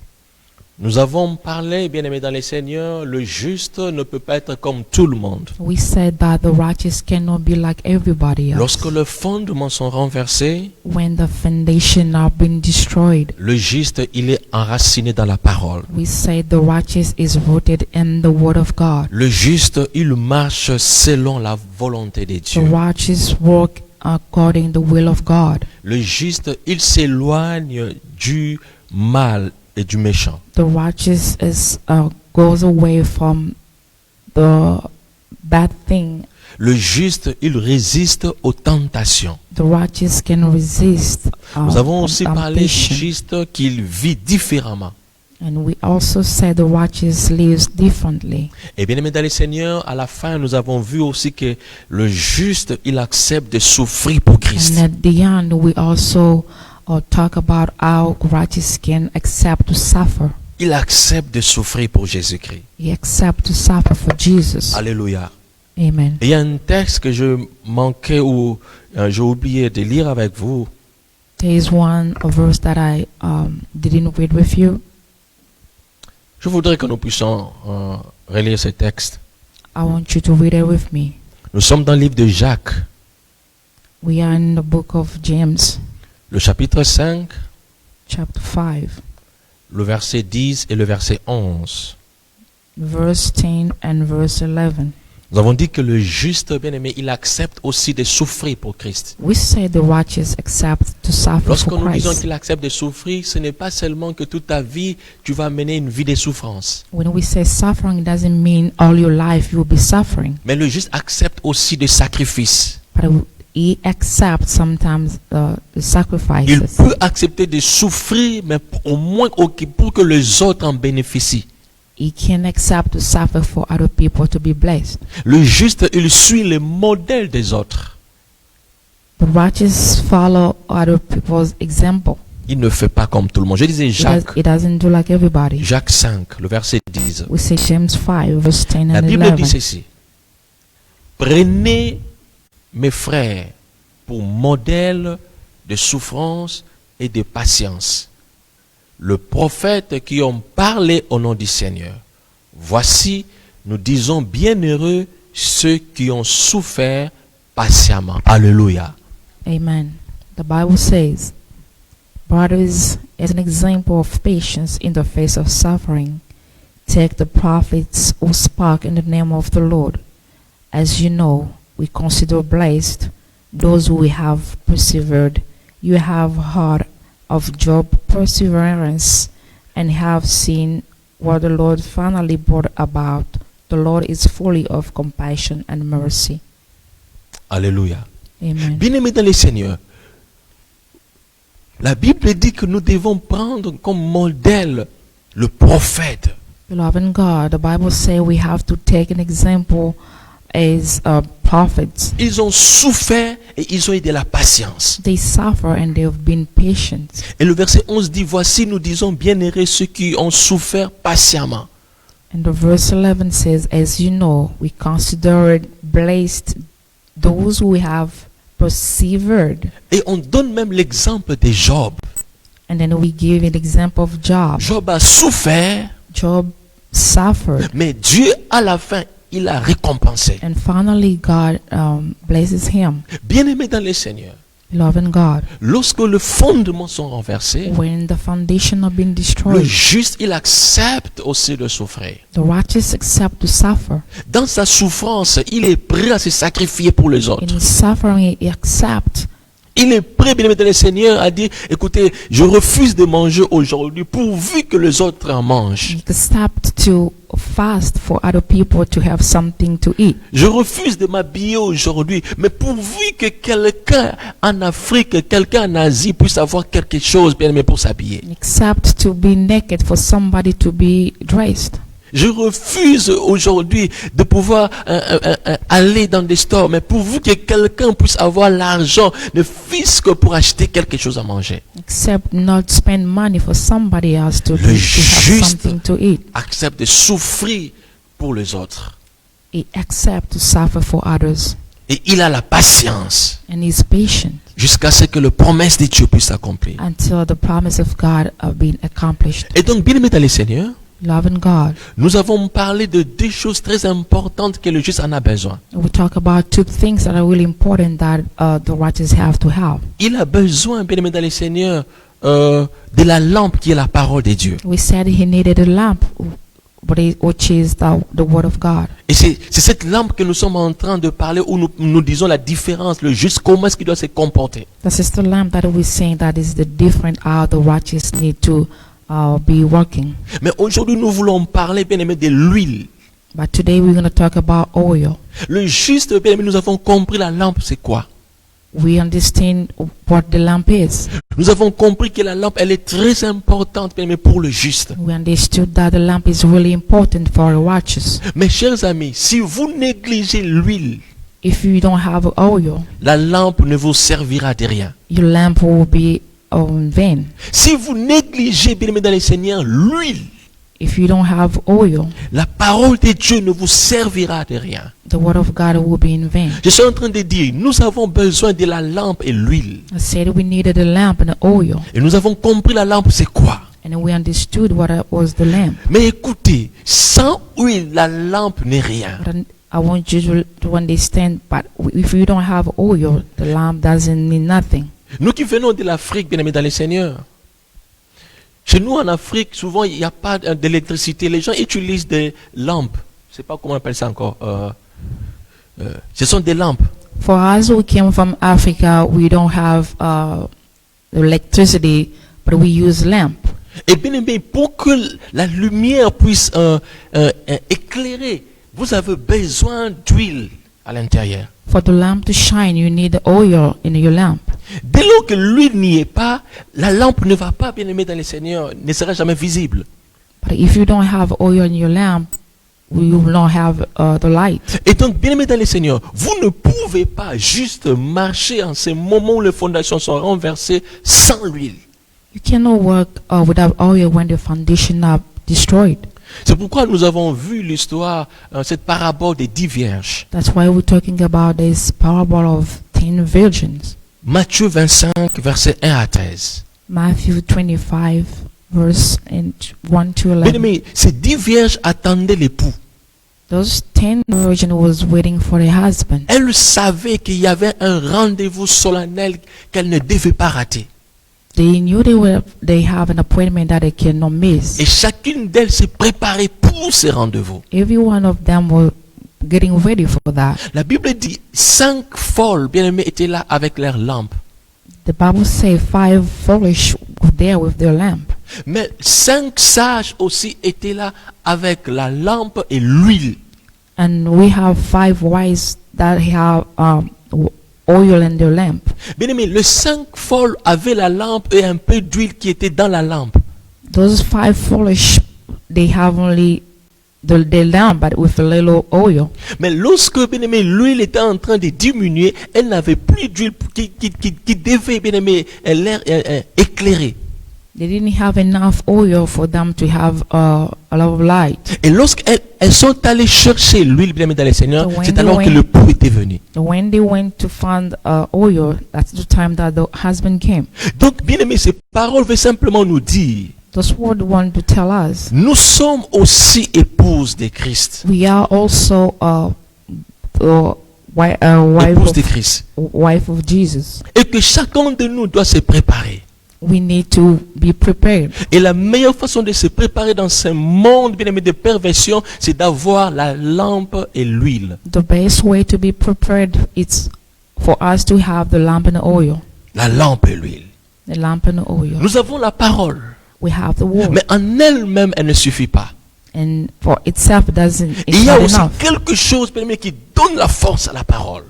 Nous avons parlé, bien-aimés dans les Seigneurs, le juste ne peut pas être comme tout le monde. We said that the righteous cannot be like everybody else. Lorsque les fondements sont renversés, When the foundation are being destroyed, le juste, il est enraciné dans la parole. we say the righteous is rooted in the word of God. Le juste, il marche selon la volonté de The Dieu. righteous work according to the will of God. Le juste, il s'éloigne du mal et du méchant. The righteous goes away from the bad thing. Le juste, il résiste aux tentations. The righteous can resist Nous avons aussi parlé du temptation. juste qu'il vit différemment. And we also say the righteous lives differently. Et bien aimé dans les Seigneurs, à la fin, nous avons vu aussi que le juste, il accepte de souffrir pour Christ. And at the end, we also talk about how righteous can accept to suffer. Il accepte de souffrir pour Jésus-Christ. He accepts to suffer for Jesus. Alléluia. Amen. Et il y a un texte que je manquais ou j'ai oublié de lire avec vous. There is a verse that I didn't read with you. Je voudrais que nous puissions relire ce texte. I want you to read it with me. Nous sommes dans le livre de Jacques, We are in the book of James, le chapitre 5, chapter 5, le verset 10 et le verset 11. verse 10 and verse 11. Nous avons dit que le juste, bien-aimé, il accepte aussi de souffrir pour Christ. We say the righteous accept to suffer Lorsque for nous disons Christ. qu'il accepte de souffrir, ce n'est pas seulement que toute ta vie, tu vas mener une vie de souffrance. When we say suffering, it doesn't mean all your life you will be suffering. Mais le juste accepte aussi des sacrifices. But he accepts sometimes the Il sacrifices. peut accepter de souffrir, mais au moins pour que les autres en bénéficient. He can accept to suffer for other people to be blessed. Le juste, il suit le modèle des autres. The righteous follow other people's example. Il ne fait pas comme tout le monde. Je disais He doesn't do like everybody. Jacques 5, le verset 10. We say James 5, verse 10 La and Bible dit 11. ceci. Prenez, mes frères, pour modèle de souffrance et de patience le prophète qui ont parlé au nom du Seigneur. Voici, nous disons bienheureux ceux qui ont souffert patiemment. Alléluia. Amen. The Bible says, brothers, as an example of patience in the face of suffering, take the prophets who spoke in the name of the Lord. As you know, we consider blessed those who have persevered. You have heard of Job's perseverance and have seen what the Lord finally brought about. The Lord is full of compassion and mercy. Alléluia. Amen. Bien-aimés dans les Seigneurs, la Bible dit que nous devons prendre comme modèle le prophète. Beloved in God, the Bible says we have to take an example as prophets. Ils ont souffert et ils ont eu de la patience. They suffer and they have been patient. Et le verset 11 dit, voici nous disons bienheureux ceux qui ont souffert patiemment. And the verse 11 says, as you know, we consider it blessed those who have persevered. Et on donne même l'exemple de Job. And then we give an example of Job. Job a souffert, Job suffered. mais Dieu à la fin, il a récompensé. And finally God blesses him. Bien-aimés dans le Seigneur, Beloved in God, lorsque les fondements sont renversés, when the foundation have been le destroyed, juste, il accepte aussi de souffrir. the righteous accept to suffer. Dans sa souffrance, il est prêt à se sacrifier pour les In autres. his suffering, he accepts. Il est prêt, bien-aimé dans le Seigneur, à dire, écoutez, je refuse de manger aujourd'hui pourvu que les autres en mangent. He accepts to fast for other people to have something to eat. Je refuse de m'habiller aujourd'hui, mais pourvu que quelqu'un en Afrique, quelqu'un en Asie puisse avoir quelque chose, bien-aimé, pour s'habiller. He accepts to be naked for somebody to be dressed. Je refuse aujourd'hui de pouvoir aller dans des stores, mais pourvu que quelqu'un puisse avoir l'argent, ne fût-ce que pour acheter quelque chose à manger. Except not spend money for somebody else to have juste something to eat. Accepte de souffrir pour les autres. He accepts to suffer for others. Et il a la patience. And he's patient. jusqu'à ce que la promesse de Dieu puisse s'accomplir. until the promise of God have been accomplished. Et donc, bien aimé dans le Seigneur, Loving God. nous avons parlé de deux choses très importantes que le juste en a besoin. We talk about two things that are really important that the righteous have to have. Il a besoin, bien aimé dans le Seigneur, de la lampe qui est la parole de Dieu. We said he needed a lamp, which is the word of God. Et c'est cette lampe que nous sommes en train de parler où nous disons la différence, le juste, comment est-ce qu'il doit se comporter. This is the lamp that we're saying that is the different how the righteous need to be working. Mais aujourd'hui, nous voulons parler, bien aimé, de l'huile. But today we're going to talk about oil. Le juste, bien aimé, nous avons compris la lampe, c'est quoi? We understand what the lamp is. Nous avons compris que la lampe, elle est très importante, bien aimé, pour le juste. We understood that the lamp is really important for the righteous. Mes chers amis, si vous négligez l'huile, If you don't have oil, la lampe ne vous servira de rien. your lamp will be in vain. Si vous négligez, bien aimé dans le Seigneur, l'huile, If you don't have oil, la parole de Dieu ne vous servira de rien. the word of God will be in vain. Je suis en train de dire, nous avons besoin de la lampe et l'huile. I said we needed a lamp and an oil, Et nous avons compris la lampe, c'est quoi? and we understood what was the lamp. Mais écoutez, sans huile, la lampe n'est rien. But I want you to understand, but if you don't have oil, the lamp doesn't mean nothing. Nous qui venons de l'Afrique, bien aimés dans le Seigneur, chez nous en Afrique, souvent il n'y a pas d'électricité. Les gens utilisent des lampes. Je ne sais pas comment on appelle ça encore. Ce sont des lampes. For us who came from Africa, we don't have electricity, but we use lamp. Et bien aimé, pour que la lumière puisse éclairer, vous avez besoin d'huile à l'intérieur. For the lamp to shine, you need oil in your lamp. Dès lors que l'huile n'y est pas, la lampe ne va pas, bien aimé dans le Seigneur, ne sera jamais visible. But if you don't have oil in your lamp, you will not have the light. Et donc, bien aimé dans le Seigneur, vous ne pouvez pas juste marcher en ce moment où les fondations sont renversées sans l'huile. You cannot work without oil when the foundation are destroyed. C'est pourquoi nous avons vu l'histoire, cette parabole des 10 vierges. That's why we're talking about this parable of 10 virgins. Matthieu 25, versets 1 à 13. Matthew 25, verse 1 to 11. Bien aimé, ces 10 vierges attendaient l'époux. Those 10 virgins was waiting for a husband. Elles savaient qu'il y avait un rendez-vous solennel qu'elles ne devaient pas rater. They knew they have an appointment that they cannot miss. Et chacune d'elles s'est préparée pour ce rendez-vous. Every one of them were getting ready for that. La Bible dit 5 folles, bien aimées, étaient là avec leurs lampes. The Bible says 5 foolish were there with their lamp. Mais 5 sages aussi étaient là avec la lampe et l'huile. And we have 5 wise that have oil in their lamp. Bien aimé, les 5 folles avaient la lampe et un peu d'huile qui était dans la lampe. Those 5 foolish, they have only the lamp, but with a little oil. Mais lorsque, bien aimé, l'huile était en train de diminuer, elle n'avait plus d'huile qui devait, bien aimé, l'air éclairer. They didn't have enough oil for them to have a lot of light. Et lorsqu'elles sont allées chercher l'huile, bien aimé, dans le Seigneur, So when c'est they alors que went- le pou était venu. When they went to find oil, that's the time that the husband came. Donc, bien aimé, ces paroles veulent simplement nous dire, Those words want to tell us nous sommes aussi épouses de Christ. we are also Épouses de Christ. wife of Jesus. Et que chacun de nous doit se préparer. We need to be prepared. Et la meilleure façon de se préparer dans ce monde, bien aimé, de perversion, c'est d'avoir la lampe et l'huile. The best way to be prepared is for us to have the lamp and the oil. La lampe et l'huile. The lamp and the oil. Nous avons la parole. We have the word. Mais en elle-même, elle ne suffit pas. And for itself it's Il y a not aussi enough. quelque chose, bien aimé, qui donne la force à la parole.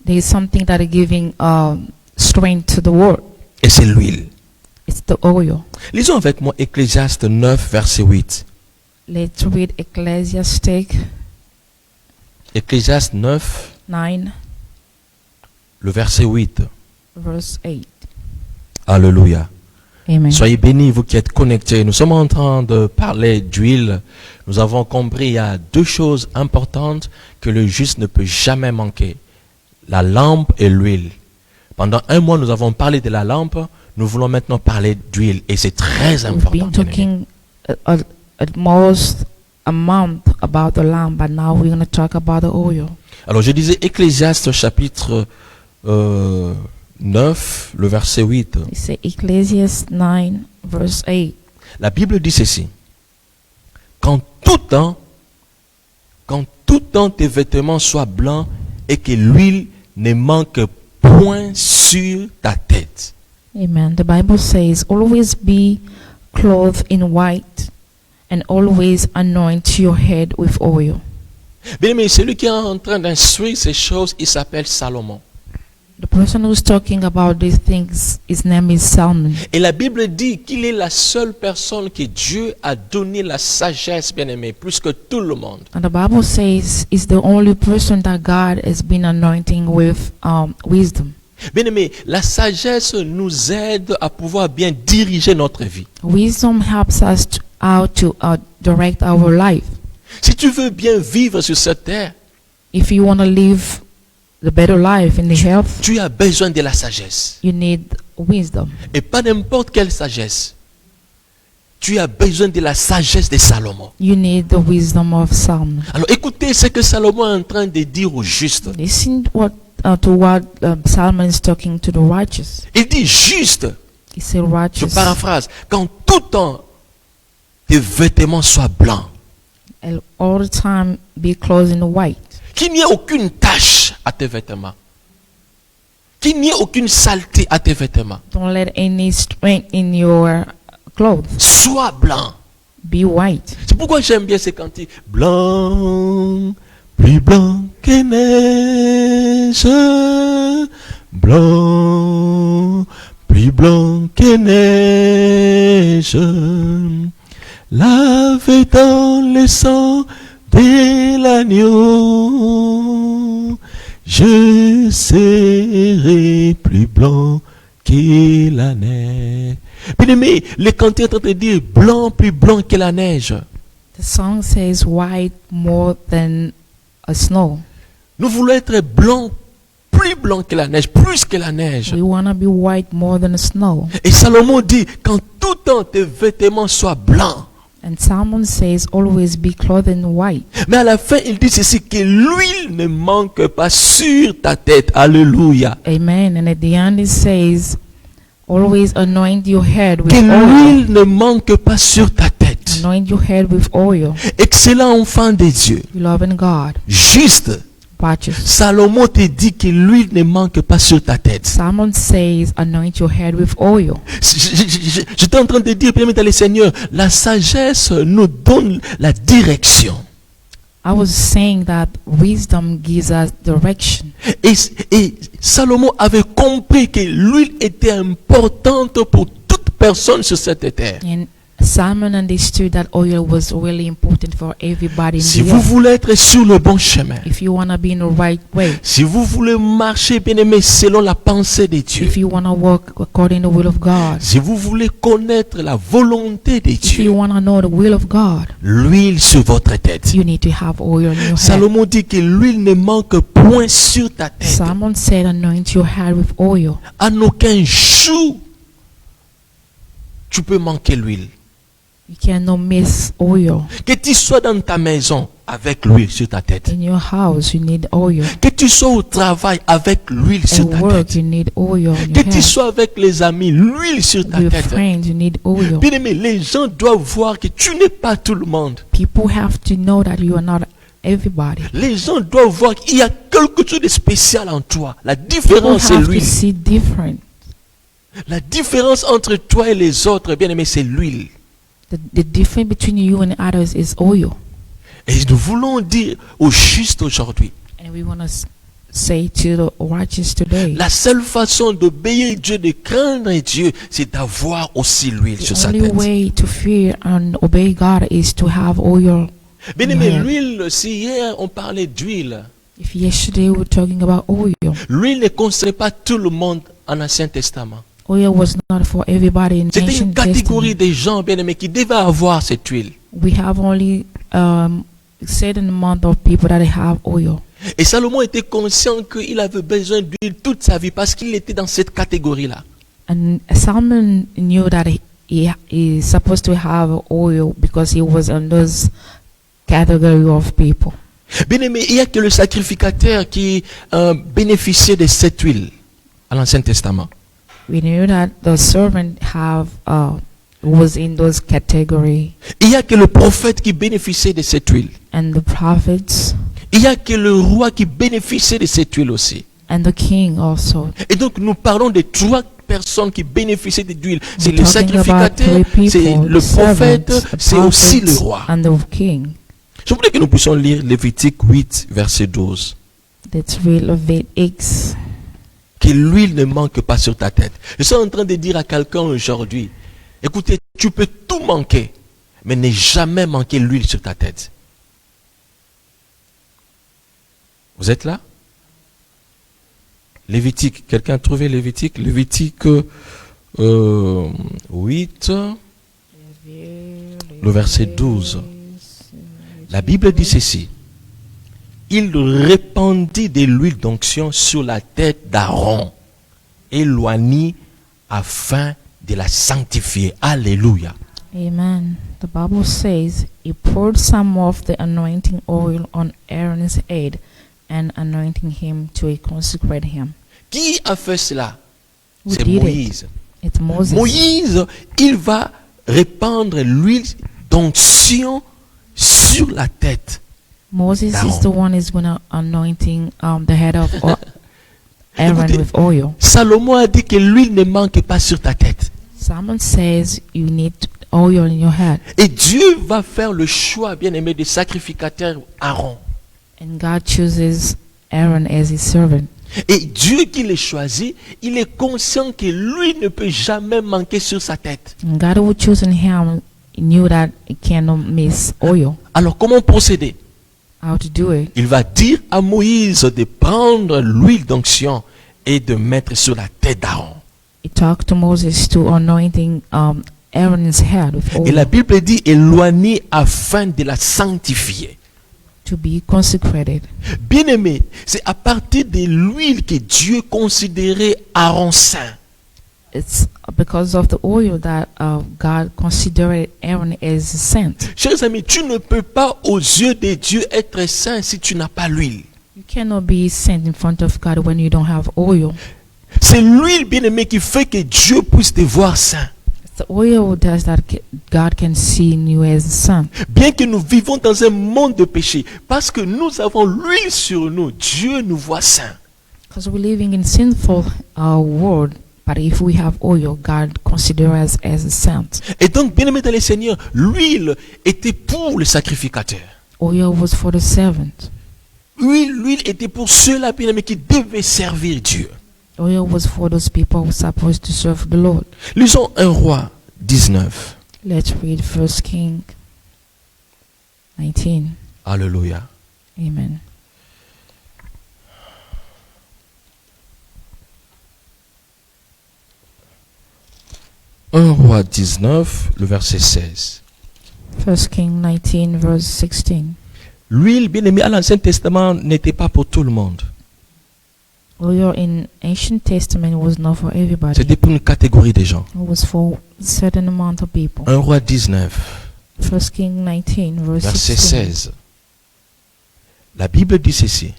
There is something that is giving strength to the word. Et c'est l'huile. It's the oil. Lisons avec moi Ecclésiaste 9, verset 8. Let's read Ecclesiastes Ecclésiaste 9, 9, le verset 8. verse 8. Alléluia. Amen. Soyez bénis, vous qui êtes connectés. Nous sommes en train de parler d'huile. Nous avons compris, il y a 2 choses importantes que le juste ne peut jamais manquer. La lampe et l'huile. Pendant un mois, nous avons parlé de la lampe. Nous voulons maintenant parler d'huile. Et c'est très We've important. been bien-aimés. talking at most a month about the lamp, but now we're going to talk about the oil. Alors je disais Ecclésiaste chapitre 9, le verset 8. It's Ecclesiastes 9, verse 8. La Bible dit ceci. Qu'en tout temps tes vêtements soient blancs et que l'huile ne manque point sur ta tête. Amen. The Bible says, always be clothed in white and always anoint your head with oil. Bien aimé, celui qui est en train d'instruire ces choses, il s'appelle Salomon. The person who's talking about these things, his name is Solomon. Et la Bible dit qu'il est la seule personne que Dieu a donné la sagesse, bien aimé, plus que tout le monde. And the Bible says he's the only person that God has been anointing with wisdom. Bien aimé, la sagesse nous aide à pouvoir bien diriger notre vie. Wisdom helps us how to direct our life. Si tu veux bien vivre sur cette terre, If you want to live the better life in the health, tu as besoin de la sagesse. you need wisdom. Et pas n'importe quelle sagesse. Tu as besoin de la sagesse de Salomon. You need the wisdom of Solomon. Alors écoutez ce que Salomon est en train de dire aux justes. Listen to what Solomon is talking to the righteous. Il dit juste, He said, je righteous, paraphrase, qu'en tout temps tes vêtements soient blancs. and all the time be clothed in white. Qu'il n'y ait aucune tache à tes vêtements. Qu'il n'y ait aucune saleté à tes vêtements. Don't let any stain in your clothes. Sois blanc. Be white. C'est pourquoi j'aime bien ces cantiques. Blanc, plus blanc que neige. Blanc, plus blanc que neige. Lavé dans le sang de l'agneau, je serai plus blanc que la neige. Bien aimé, le cantique est en train de dire blanc, plus blanc que la neige. The song says white more than a snow. Nous voulons être blanc, plus blanc que la neige, plus que la neige. We want to be white more than a snow. Et Salomon dit, qu'en tout temps tes vêtements soient blancs. And Solomon says, always be clothed in white. Mais à la fin, il dit ceci, que l'huile ne manque pas sur ta tête. Alléluia. Amen. And at the end it says, always anoint your head with Que oil. l'huile ne manque pas sur ta tête. Anoint your head with oil. Excellent enfant de Dieu. Beloved God. Juste. Righteous. Salomon te dit que l'huile ne manque pas sur ta tête. Solomon says, anoint your head with oil. J'étais en train de dire, bien dans le Seigneur, la sagesse nous donne la direction. I was saying that wisdom gives us direction. Et Salomon avait compris que l'huile était importante pour toute personne sur cette terre. And Solomon understood that oil was really important for everybody in Si the vous earth. voulez être sur le bon chemin, If you want to be in the right way, si vous voulez marcher, bien aimé, selon la pensée de Dieu, if you want to walk according to the will of God, si vous voulez connaître la volonté de if you Dieu, want to know the will of God, l'huile sur votre tête. you need to have oil in your head. Salomon dit que l'huile ne manque point sur ta tête. Solomon said, anoint your head with oil. En aucun jour, tu peux manquer l'huile. You cannot miss oil. Que tu sois dans ta maison avec l'huile sur ta tête. In your house, you need oil. Que tu sois au travail avec l'huile sur At ta work, tête. you need oil in Que your tu head. sois avec les amis, l'huile sur ta With tête. friends, you need oil. Bien aimé, les gens doivent voir que tu n'es pas tout le monde. People have to know that you are not everybody. Les gens doivent voir qu'il y a quelque chose de spécial en toi. La People différence, c'est have to l'huile. see different. La différence entre toi et les autres, bien aimé, c'est l'huile. The difference between you and others is oil. Et nous voulons dire au juste aujourd'hui, And we want to say to the righteous today, la seule façon d'obéir Dieu, de craindre Dieu, c'est d'avoir aussi l'huile sur the sa only tête. way to fear and obey God is to have oil. Bien aimé, Yeah. l'huile, si hier on parlait d'huile, If yesterday we were talking about oil, l'huile ne concernait pas tout le monde en Ancien Testament. oil was not for everybody in C'était une ancient catégorie Testament. de gens, bien aimés, qui devaient avoir cette huile. We have only certain amount of people that have oil. Et Salomon était conscient qu'il avait besoin d'huile toute sa vie parce qu'il était dans cette catégorie-là. And Solomon knew that he's supposed to have oil because he was in those category of people. Bien aimé, il n'y a que le sacrificateur qui bénéficiait de cette huile à l'Ancien Testament. We knew that the servant was in those category, Il n'y a que le prophète qui bénéficiait de cette huile. and the prophets Il n'y a que le roi qui bénéficiait de cette huile aussi. and the king also. Et donc nous parlons de trois personnes qui bénéficiaient de l'huile. C'est We're le talking about sacrificateur, three c'est people, le the prophète, servants, the c'est aussi le prophets, roi. and the king. Je voudrais que nous puissions lire Lévitique 8, verset 12. Let's read Leviticus. Que l'huile ne manque pas sur ta tête. Je suis en train de dire à quelqu'un aujourd'hui, écoutez, tu peux tout manquer, mais ne jamais manquer l'huile sur ta tête. Vous êtes là? Lévitique, quelqu'un a trouvé Lévitique? Lévitique 8, le verset 12. La Bible dit ceci. Il répandit de l'huile d'onction sur la tête d'Aaron et l'oignit afin de la sanctifier. Alléluia. Amen. The Bible says, he poured some of the anointing oil on Aaron's head and anointing him to consecrate him. Qui a fait cela? Who C'est did it? Moïse. It's Moses. Moïse, il va répandre l'huile d'onction sur la tête. Moses is D'Aaron. the one who's going to anointing the head of Aaron Écoutez, with oil. Salomon a dit que l'huile ne manque pas sur ta tête. Someone says you need oil in your head, Et Dieu va faire le choix, bien aimé, du sacrificateur Aaron. and God chooses Aaron as his servant. Et Dieu qui les choisit, il est conscient que lui ne peut jamais manquer sur sa tête. And God who chosen him knew that he cannot miss oil. Alors comment procéder? How to do it? Il va dire à Moïse de prendre l'huile d'onction et de mettre sur la tête d'Aaron. He talked to Moses to anointing Aaron's head with Et la oil Bible dit éloigner afin de la sanctifier. to be consecrated. Bien aimé, c'est à partir de l'huile que Dieu considérait Aaron saint. It's because of the oil that God considered Aaron as saint. Chers amis, tu ne peux pas aux yeux de Dieu être saint si tu n'as pas l'huile. You cannot be saint in front of God when you don't have oil. C'est l'huile, bien aimé, qui fait que Dieu puisse te voir saint. It's the oil does that God can see in you as saint. Bien que nous vivons dans un monde de péché, parce que nous avons l'huile sur nous, Dieu nous voit saint. Because we're living in sinful world, but if we have oil, God considers us as a saint. Et donc, bien aimé dans le Seigneur, l'huile était pour le sacrificateur. Oil was for the servant. L'huile était pour ceux-là, bien aimé, qui devaient servir Dieu. Oil was for those people who are supposed to serve the Lord. Lisons 1 Roi 19. Let's read 1 King 19. Alléluia. Amen. Un Roi 19, le verset 16. 1 King 19 verse 16. L'huile, bien aimé, à l'Ancien Testament n'était pas pour tout le monde. Oil in Ancient Testament was not for everybody. C'était pour une catégorie de gens. It was for a certain amount of people. 1 Roi 19, 1 King 19 verse verset 16. 16. La Bible dit ceci.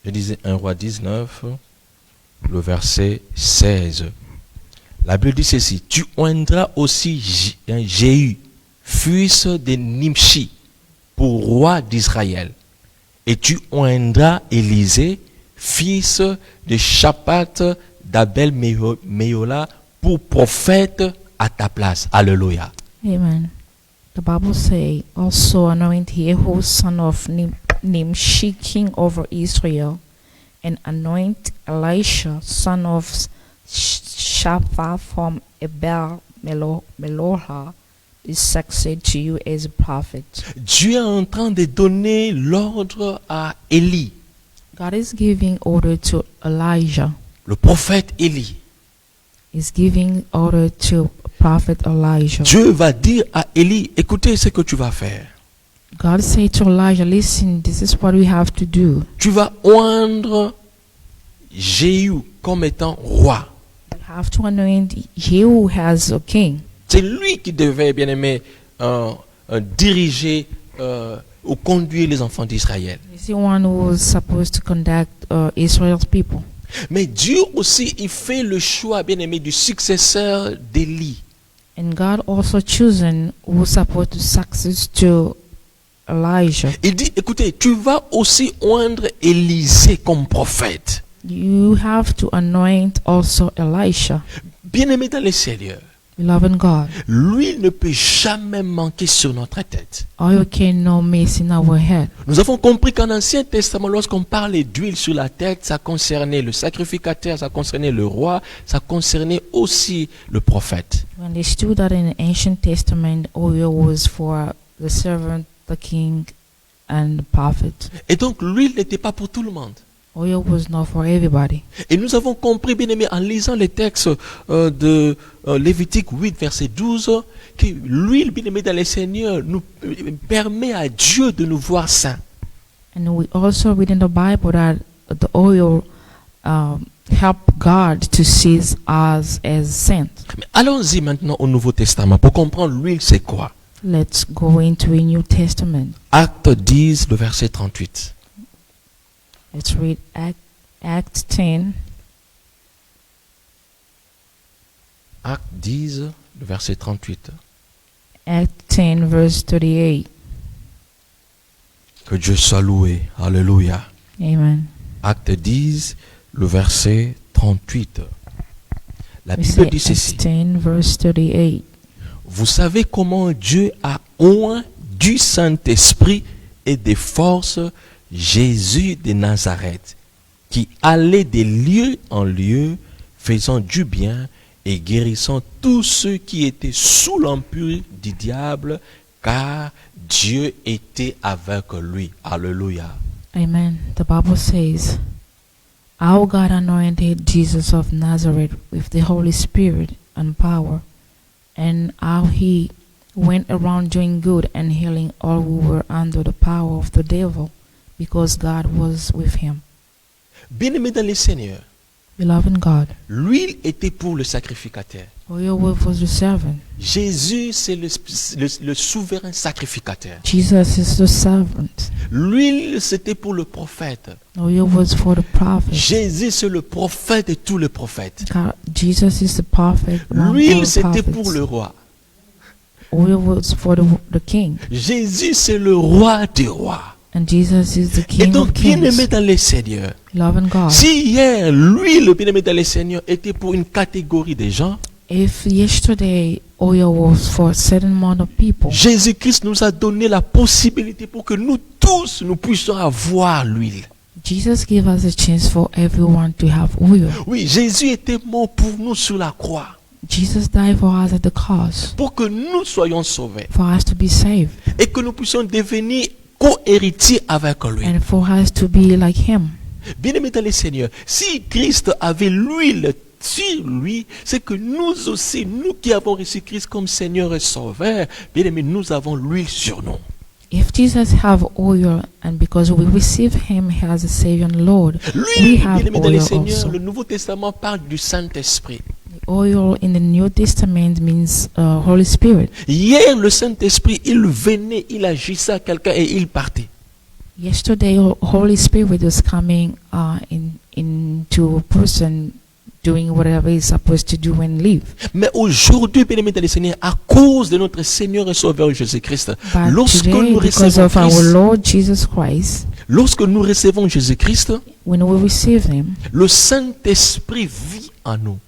Je disais 1 Roi 19, le verset 16. La Bible dit ceci. Tu oindras aussi Jéhu, fils de Nimshi, pour roi d'Israël. Et tu oindras Élisée, fils de Shaphat d'Abel Mehola, pour prophète à ta place. Alléluia. Amen. The Bible say, also anoint Jehu, son of Nimshi, king over Israel, and anoint Elisha, son of Shaphat from Abel Mehola, is succeed to you as a prophet. Dieu est en train de donner l'ordre à Élie, God is giving order to Elijah. le prophète Élie. Is giving order to prophet Elijah. Dieu va dire à Élie, écoutez ce que tu vas faire. God said to Elijah, listen, this is what we have to do. Tu vas oindre Jéhu comme étant roi. We have to anoint Jehu as a king. C'est lui qui devait, bien aimé, diriger ou conduire les enfants d'Israël. He's the one who was supposed to conduct Israel's people. Mais Dieu aussi, il fait le choix, bien aimé, du successeur d'Élie. And God also chosen who was supposed to success to Elijah. Il dit, écoutez, tu vas aussi oindre Élisée comme prophète. You have to anoint also Elisha. Bien aimé dans le Seigneur, Beloved God, l'huile ne peut jamais manquer sur notre tête. oil cannot miss in our head. Nous avons compris qu'en Ancien Testament, lorsqu'on parlait d'huile sur la tête, ça concernait le sacrificateur, ça concernait le roi, ça concernait aussi le prophète. We understood that in the Ancient Testament, oil was for the servant, the king, and the prophet. Et donc l'huile n'était pas pour tout le monde. Oil was not for everybody. Et nous avons compris, bien aimé, en lisant les textes de Lévitique 8, verset 12, que l'huile, bien aimé, dans le Seigneur, nous permet à Dieu de nous voir saints. And we also read in the Bible that the oil help God to see us as saints. Mais allons-y maintenant au Nouveau Testament pour comprendre l'huile, c'est quoi. Let's go into a New Testament. Acte 10, le verset 38. Let's read Acts 10, Acte 10, le verset 38. Acts 10, verse 38. Que Dieu soit loué. Alléluia. Amen. Acte 10, le verset 38. La We Bible say dit Acts ceci. 10, verse 38. Vous savez comment Dieu a oint du Saint-Esprit et des forces Jésus de Nazareth, qui allait de lieu en lieu, faisant du bien et guérissant tous ceux qui étaient sous l'empire du diable, car Dieu était avec lui. Alléluia. Amen. The Bible says, Our God anointed Jesus of Nazareth with the Holy Spirit and power, and how he went around doing good and healing all who were under the power of the devil, because God was with him. Bien-aimé dans le Seigneur, Beloved God, l'huile était pour le sacrificateur. oil was the servant. Jésus, c'est le souverain sacrificateur. Jesus is the servant. L'huile, c'était pour le prophète. Oil was for the prophet. Jésus, c'est le prophète de tous les prophètes. God, Jesus is the prophet. among L'huile, all c'était prophets. pour le roi. Oil was for the king. Jésus, c'est le roi des rois. And Jesus is the Et King donc, of kings. bien-aimé dans le Seigneur, Beloved God, si hier, l'huile, bien-aimé dans le Seigneur, était pour une catégorie de gens, if yesterday oil was for a certain amount of people, Jésus-Christ nous a donné la possibilité pour que nous tous, nous puissions avoir l'huile. Jesus gave us a chance for everyone to have oil. Oui, Jésus était mort pour nous sur la croix, Jesus died for us at the cross, pour que nous soyons sauvés for us to be saved, et que nous puissions devenir co-héritiers avec lui. and for us to be like him. Bien-aimé dans le Seigneur, si Christ avait l'huile sur lui, c'est que nous aussi, nous qui avons reçu Christ comme Seigneur et Sauveur, bien-aimé, nous avons l'huile sur nous. If Jesus have oil, and because we receive him as a Savior and Lord, we L'huile, have bien-aimé dans le oil Seigneur, also. le Nouveau Testament parle du Saint-Esprit. Oil in the New Testament means Holy Spirit. Hier, le Saint-Esprit, il venait, il agissait à quelqu'un et il partait. Yesterday, Holy Spirit was coming into a person doing whatever he's supposed to do and leave. Mais aujourd'hui, bien-aimé dans le Seigneur, à cause de notre Seigneur et Sauveur Jésus-Christ, But lorsque today, nous because recevons of our Christ, Lord Jesus Christ, lorsque nous recevons Jésus-Christ, when we receive him, le Saint-Esprit vit en nous.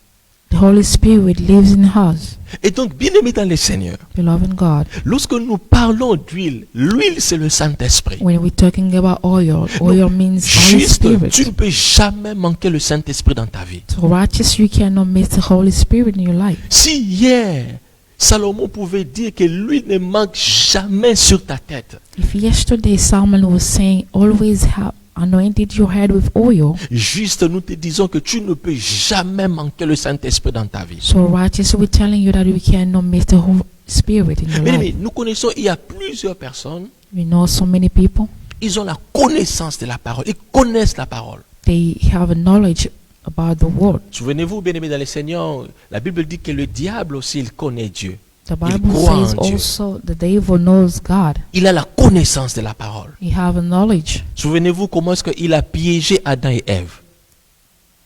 the Holy Spirit lives in us. Et donc, bien-aimé dans le Seigneur, Beloved God, lorsque nous parlons d'huile, l'huile c'est le Saint-Esprit. when we're talking about oil, oil means Holy Juste, Spirit. tu ne peux jamais manquer le Saint-Esprit dans ta vie. So righteous, you cannot miss the Holy Spirit in your life. Si hier, Salomon pouvait dire que l'huile ne manque jamais sur ta tête, If yesterday Solomon was saying, always have anointed your head with oil, juste nous te disons que tu ne peux jamais manquer le Saint-Esprit dans ta vie. so righteous, we're telling you that we cannot miss the Holy Spirit in your Bien life. aimé, nous connaissons, il y a plusieurs personnes You know, so many people, Ils ont la connaissance de la parole. Ils connaissent la parole. they have a knowledge about the word. Souvenez-vous, bien-aimés dans le Seigneur, la Bible dit que le diable aussi, il connaît Dieu. The Bible croit says en Dieu. also the devil knows God. Il a la connaissance de la parole. He have a knowledge. Souvenez-vous comment est-ce qu'il a piégé Adam et Ève.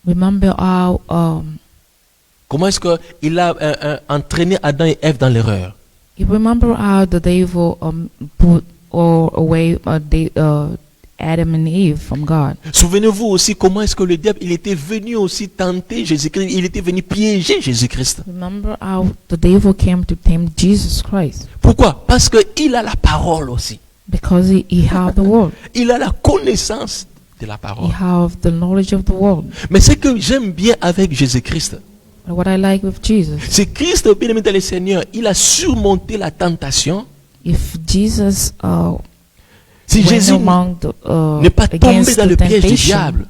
Remember how Comment est-ce qu'il a entraîné Adam et Ève dans l'erreur. you remember how the devil put away Adam and Eve from God. Souvenez-vous aussi comment est-ce que le diable, il était venu aussi tenter Jésus-Christ. Il était venu piéger Jésus-Christ. Remember how the devil came to tempt Jesus Christ, Pourquoi? Parce qu'il a la parole aussi. because he have the word. Il a la connaissance de la He parole. have the knowledge of the word. Mais ce que j'aime bien avec Jésus-Christ, But what I like with Jesus, c'est Christ, bien-aimé dans le Seigneur, il a surmonté la tentation. if Jesus Si went Jésus among n'est pas tombé against dans the le piège du temptation, diable,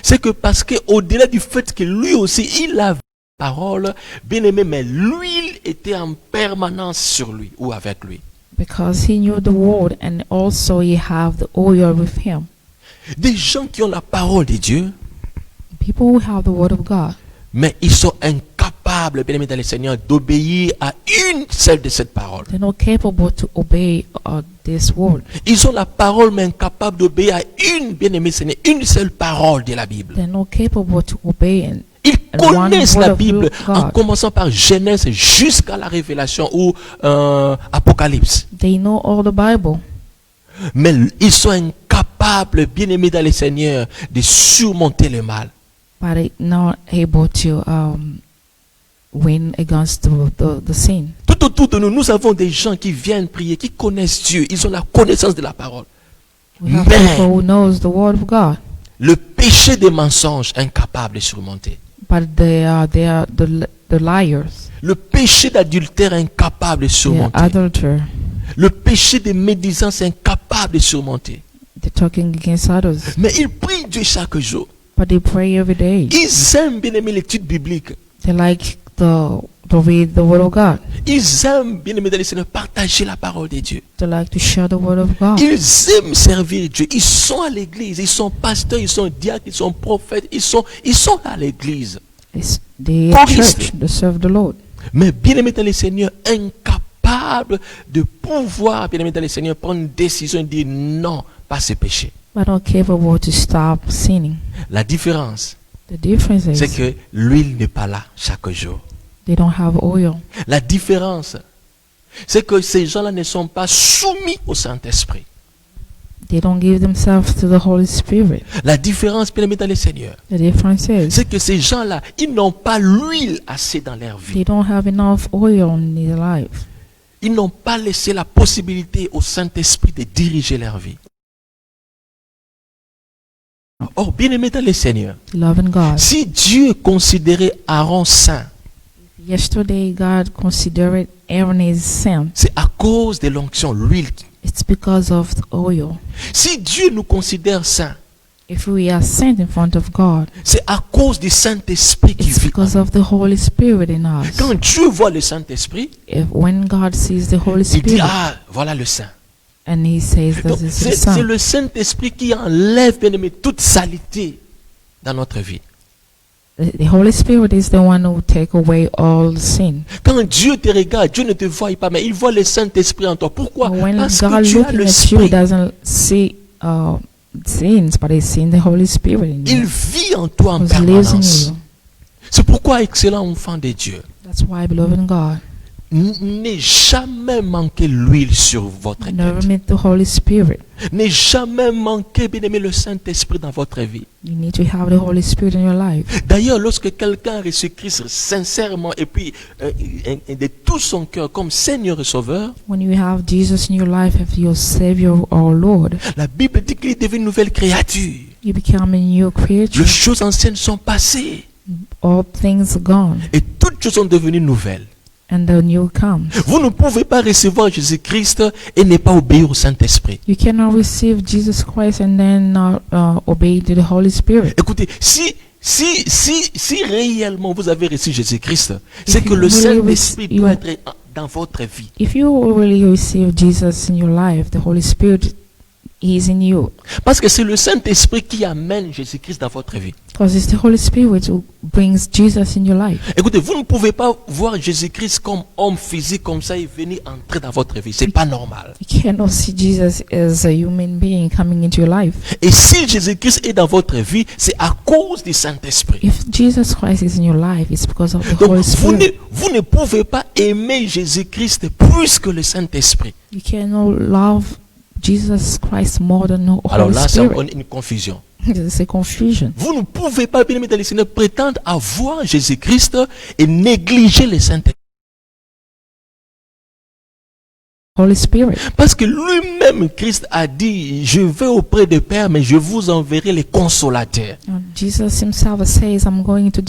c'est que parce qu'au-delà du fait que lui aussi, il a la parole, bien-aimé, mais l'huile était en permanence sur lui ou avec lui. because he knew the word and also he have the oil with him. Des gens qui ont la parole de Dieu, People who have the word of God, mais ils sont incapables, bien-aimé dans le Seigneur, d'obéir à une seule de cette parole. they're not capable to obey this word. Ils ont la parole, mais incapables d'obéir à une, bien-aimé Seigneur, une seule parole de la Bible. They're not capable to obey and Ils one connaissent word la of Bible God. en commençant par Genèse jusqu'à la Révélation ou Apocalypse. they know all the Bible, Mais ils sont incapables, bien-aimés dans le Seigneur, de surmonter le mal. but they're not able to win against the sin. Tout autour de nous, nous avons des gens qui viennent prier, qui connaissent Dieu. Ils ont la connaissance de la parole. We have Mais people who knows the word of God, le péché des mensonges, incapable de surmonter. but they are the liars, Le péché d'adultère, incapable de the surmonter. adulterer. Le péché de médisance, incapable de surmonter. They're talking against others, Mais ils prient Dieu chaque jour. but they pray every day. Ils aiment bien aimer l'étude biblique. They like to read the word of God. Ils aiment bien aimer dans le Seigneur partager la parole de Dieu. They like to share the word of God. Ils aiment servir Dieu. Ils sont à l'église. Ils sont pasteurs, ils sont diacres, ils sont prophètes. Ils sont à l'église. They Choriste. church, they serve the Lord. Mais bien aimé dans le Seigneur, incapables de pouvoir, bien aimé dans le Seigneur, prendre une décision et dire non, pas ce péché. But not capable to stop sinning. La différence, The difference c'est is que l'huile n'est pas là chaque jour. they don't have oil. La différence, c'est que ces gens-là ne sont pas soumis au Saint-Esprit. They don't give themselves to the Holy Spirit. La différence, bien aimé dans le Seigneur, The difference is c'est que ces gens-là, ils n'ont pas l'huile assez dans leur vie. they don't have enough oil in their life. Ils n'ont pas laissé la possibilité au Saint-Esprit de diriger leur vie. Or, bien aimé dans le Seigneur, Loving God. si Dieu considérait Aaron saint, Yesterday, God considered Aaron is saint. c'est à cause de l'onction, l'huile. It's because of the oil. Si Dieu nous considère saints, If we are saint in front of God, c'est à cause du Saint-Esprit qui it's vit. because of the Holy Spirit in us. Quand Dieu voit le Saint-Esprit, When God sees the Holy il dit, Spirit ah, voilà le Saint. and He says Donc, this is the c'est Son, le Saint-Esprit qui enlève, bien aimé, toute saleté dans notre vie. the Holy Spirit is the one who take away all sin. Quand Dieu te regarde, Dieu ne te voit pas, mais il voit le Saint-Esprit en toi. Pourquoi? When Parce God que tu as looking at you, l'Esprit. He doesn't see sins, but He sees the Holy Spirit in Il you. vit en toi en Because He lives in permanence. you. C'est pourquoi, excellent enfant de Dieu, That's why, beloved in God, n'ayez jamais manqué l'huile sur votre never tête. meet the Holy Spirit. N'ayez jamais manqué, bien aimé, le Saint-Esprit dans votre vie. You need to have the Holy Spirit in your life. D'ailleurs, lorsque quelqu'un a reçu Christ sincèrement et puis de tout son cœur comme Seigneur et Sauveur, When you have Jesus in your life as your Savior or Lord, la Bible dit qu'il est devenu une nouvelle créature. you become a new creature. Les choses anciennes sont passées All things are gone, et toutes choses sont devenues nouvelles. and the new comes. Vous ne pouvez pas recevoir Jésus-Christ et ne pas obéir au Saint-Esprit. You cannot receive Jesus Christ and then not obey to the Holy Spirit. Écoutez, si réellement vous avez reçu Jésus-Christ, c'est If que you le really Saint-Esprit you- doit être dans votre vie. If you really receive Jesus in your life, the Holy Spirit is in you. Parce que c'est le Saint-Esprit qui amène Jésus-Christ dans votre vie. Because it's the Holy Spirit who brings Jesus in your life. Écoutez, vous ne pouvez pas voir Jésus-Christ comme homme physique comme ça et venir entrer dans votre vie. C'est pas normal. You cannot see Jesus as a human being coming into your life. Et si Jésus-Christ est dans votre vie, c'est à cause du Saint-Esprit. If Jesus Christ is in your life, it's because of the Donc, Holy Spirit. vous ne pouvez pas aimer Jésus-Christ plus que le Saint-Esprit. You cannot love Jesus Christ more than the Alors Holy là, c'est Spirit. une confusion. It's a confusion. Vous ne pouvez pas, bien aimé dans le Seigneur, prétendre avoir Jésus-Christ et négliger le Saint-Esprit. Holy Spirit. Parce que lui-même, Christ a dit, je vais auprès du Père, mais je vous enverrai les consolateurs. Jesus himself says, I'm going to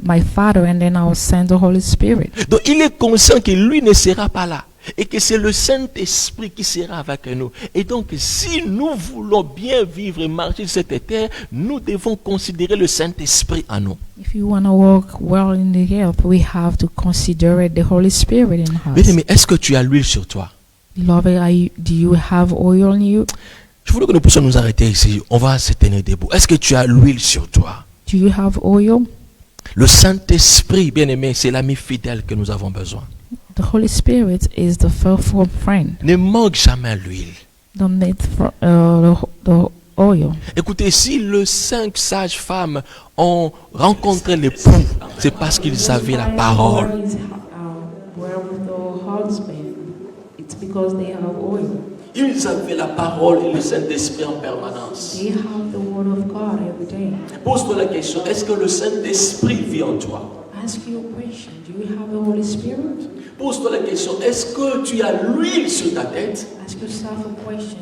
my Father, and then I'll send the Holy Spirit. Donc il est conscient que lui ne sera pas là. Et que c'est le Saint-Esprit qui sera avec nous. Et donc, si nous voulons bien vivre et marcher sur cette terre, nous devons considérer le Saint-Esprit en nous. If you want to walk well in the earth, we have to consider the Holy Spirit in Bien us. aimé, est-ce que tu as l'huile sur toi? Beloved, do you have oil on you? Je voudrais que nous puissions nous arrêter ici. On va se tenir debout. Est-ce que tu as l'huile sur toi? Do you have oil? Le Saint-Esprit, bien aimé, c'est l'ami fidèle que nous avons besoin. The Holy Spirit is the faithful friend. Ne manque jamais l'huile. Don't need the oil. Écoutez, si les 5 sages-femmes ont rencontré l'époux, c'est parce qu'ils avaient la parole. It's because they have oil. Ils avaient la parole et le Saint-Esprit en permanence. They have the word of God every day. Pose-toi la question, est-ce que le Saint-Esprit vit en toi? Ask you a question. Do you have the Holy Spirit? Pose-toi la question, est-ce que tu as l'huile sur ta tête? Ask yourself a question.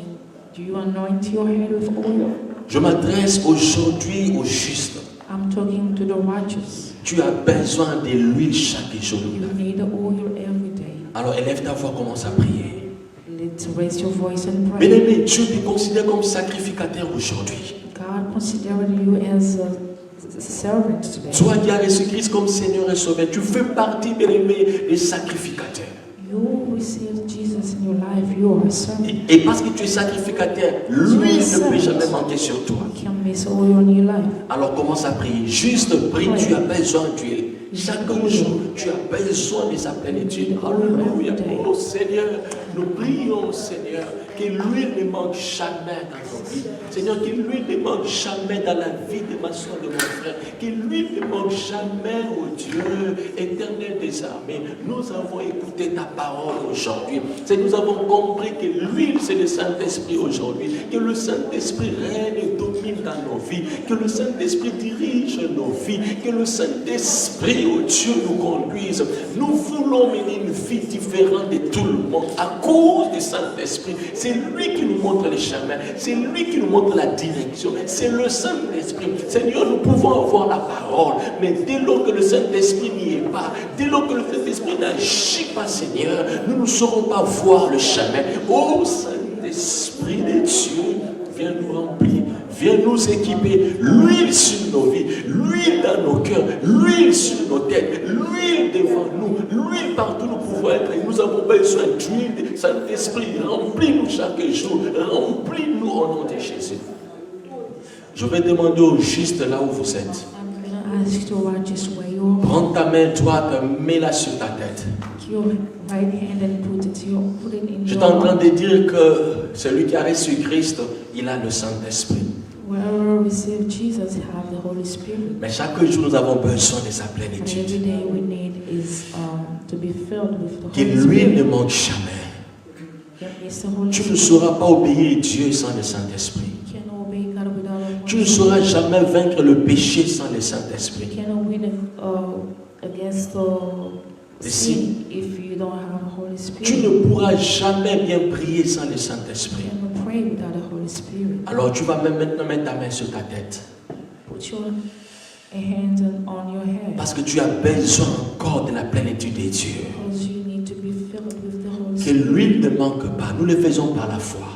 Do you anoint your head with oil? Je m'adresse aujourd'hui au juste. I'm talking to the righteous. Tu as besoin de l'huile chaque jour. You need the oil every day. Alors élève ta voix, commence à prier. Let's raise your voice and pray. Bien-aimé, Dieu te considère comme sacrificateur aujourd'hui. God considers you as a servant today. Toi qui as reçu Christ comme Seigneur et Sauveur, tu fais partie, bien-aimé, des sacrificateurs. You receive Jesus in your life, you are a servant. Et parce que tu es sacrificateur, l'huile ne peut jamais manquer sur toi. You can miss oil in your life. Alors commence à prier. Juste prie, tu as besoin d'huile. Chaque jour, tu as besoin de sa plénitude. Alléluia. Oh Seigneur, nous prions, Seigneur, que l'huile ne manque jamais dans nos vies. Seigneur, que l'huile ne manque jamais dans la vie de ma soeur, de mon frère. Que l'huile ne manque jamais, oh Dieu, éternel des armées. Nous avons écouté ta parole aujourd'hui. Nous avons compris que l'huile, c'est le Saint-Esprit aujourd'hui. Que le Saint-Esprit règne et domine dans nos vies. Que le Saint-Esprit dirige nos vies. Que le Saint-Esprit, oh Dieu, nous conduise. Nous voulons mener une vie différente de tout le monde à cause du Saint-Esprit. C'est lui qui nous montre les chemins. C'est lui qui nous montre la direction. C'est le Saint-Esprit. Seigneur, nous pouvons avoir la parole, mais dès lors que le Saint-Esprit n'y est pas, dès lors que le Saint-Esprit n'agit pas, Seigneur, nous ne saurons pas voir le chemin. Oh Saint-Esprit de Dieu, viens nous remplir. Viens nous équiper, l'huile sur nos vies, l'huile dans nos cœurs, l'huile sur nos têtes, l'huile devant nous, l'huile partout nous pouvons être. Et nous avons besoin d'huile, Saint-Esprit, remplis-nous chaque jour, remplis-nous au nom de Jésus. Je vais demander au juste là où vous êtes. Prends ta main droite, mets-la sur ta tête. Je suis en train de dire que celui qui a reçu Christ, il a le Saint-Esprit. Mais chaque jour, nous avons besoin de sa plénitude. Que l'huile ne manque jamais. Tu ne sauras pas obéir à Dieu sans le Saint-Esprit. Tu ne sauras jamais vaincre le péché sans le Saint-Esprit. Tu ne pourras jamais bien prier sans le Saint-Esprit. Alors tu vas maintenant mettre ta main sur ta tête. Parce que tu as besoin encore de la plénitude de Dieu. Que l'huile ne manque pas. Nous le faisons par la foi.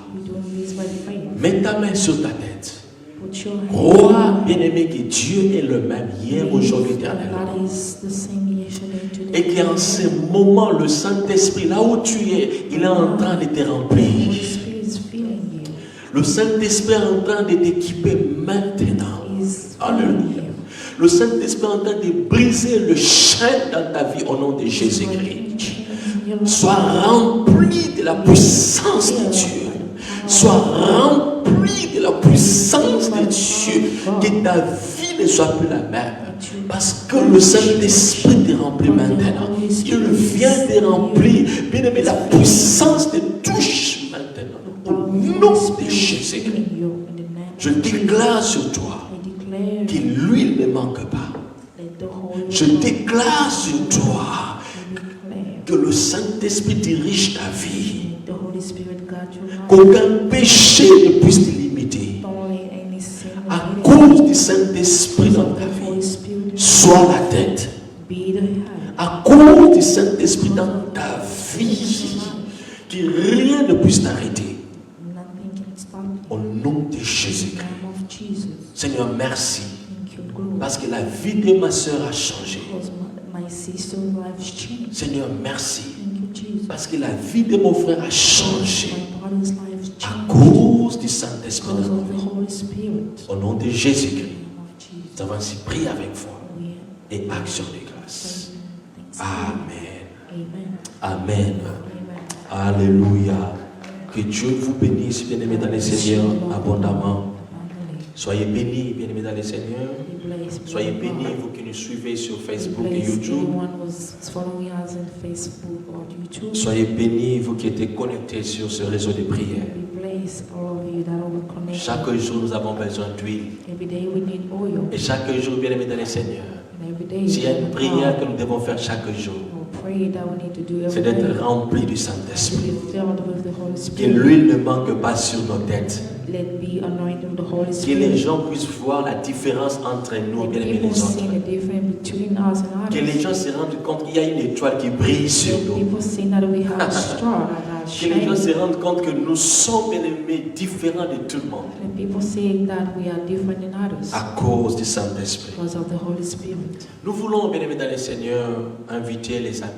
Mets ta main sur ta tête. Put your hands Crois, bien-aimé, que Dieu est le même hier, aujourd'hui, éternellement. God is the same yesterday, today. Et qu'en ce moment, le Saint-Esprit, là où tu es, il est en train de te Holy remplir. Spirit is filling you. Le Saint-Esprit est en train de t'équiper maintenant. He's Alléluia. filling you. Le Saint-Esprit est en train de briser le chaîne dans ta vie au nom de Jésus-Christ. Breaking chains in your life. Sois rempli de la puissance de Dieu. Sois rempli de la puissance de Dieu. Que ta vie ne soit plus la même. Parce que le Saint-Esprit te remplit maintenant. Il vient te remplir. Bien aimé, la puissance te touche maintenant. Au nom de Jésus-Christ. Filling you in the name Je of Jesus. déclare sur toi I declare que l'huile ne manque pas. that the Holy Je déclare sur toi declare que le Saint-Esprit dirige ta vie. the Holy Spirit guide your life. Qu'aucun péché ne puisse te limiter. Don't let any sin À limit cause du Saint-Esprit you. dans Of ta the Holy vie, Spirit sois la tête. be the head. À cause du Saint-Esprit dans ta vie, que rien ne puisse t'arrêter. Nothing can stop Au you. nom de In the Jésus-Christ. name of Jesus. Seigneur, merci. Thank you, glory. Parce que la vie de ma soeur a changé. Because my sister's life changed. Seigneur, merci. Thank you, Jesus. Parce que la vie de mon frère a changé. My brother's life À changed. cause du Saint-Esprit Because dans of nous. the Holy Spirit. Au nom de In Jésus-Christ. the name of Jesus. Nous avons ainsi prié avec foi We et action de grâce. thanks. Amen. Amen. Amen. Amen. Alléluia. Que Dieu vous bénisse, bien-aimés dans le Seigneur, abondamment. Soyez bénis, bien-aimés dans le Seigneur. Soyez bénis, vous qui nous suivez sur Facebook et YouTube. Anyone who's following us on Facebook or YouTube. Soyez bénis, vous qui êtes connectés sur ce réseau de prière. Be blessed, all of you that are connected. Chaque jour, nous avons besoin d'huile. Every day we need oil. Et chaque jour, bien-aimés dans le Seigneur, And every day s'il y a we une need prière que oil. nous devons faire chaque jour, We'll pray that we need to do c'est every day. d'être rempli du To Saint-Esprit. be filled with the Holy Que Spirit. l'huile ne manque pas sur nos têtes. Let be anointed with the Holy Que les Spirit. gens puissent voir la différence entre nous, Let bien-aimés, people les see autres. the difference between us and Que les others. gens se rendent compte qu'il y a une étoile qui brille sur Let nous. people see that we have a star that are Que les gens se shining. rendent compte que nous sommes, bien-aimés, différents de tout le monde. Let people see that we are different than others À cause du Saint-Esprit. because of the Holy Spirit. Nous voulons, bien-aimés dans le Seigneur, inviter les amis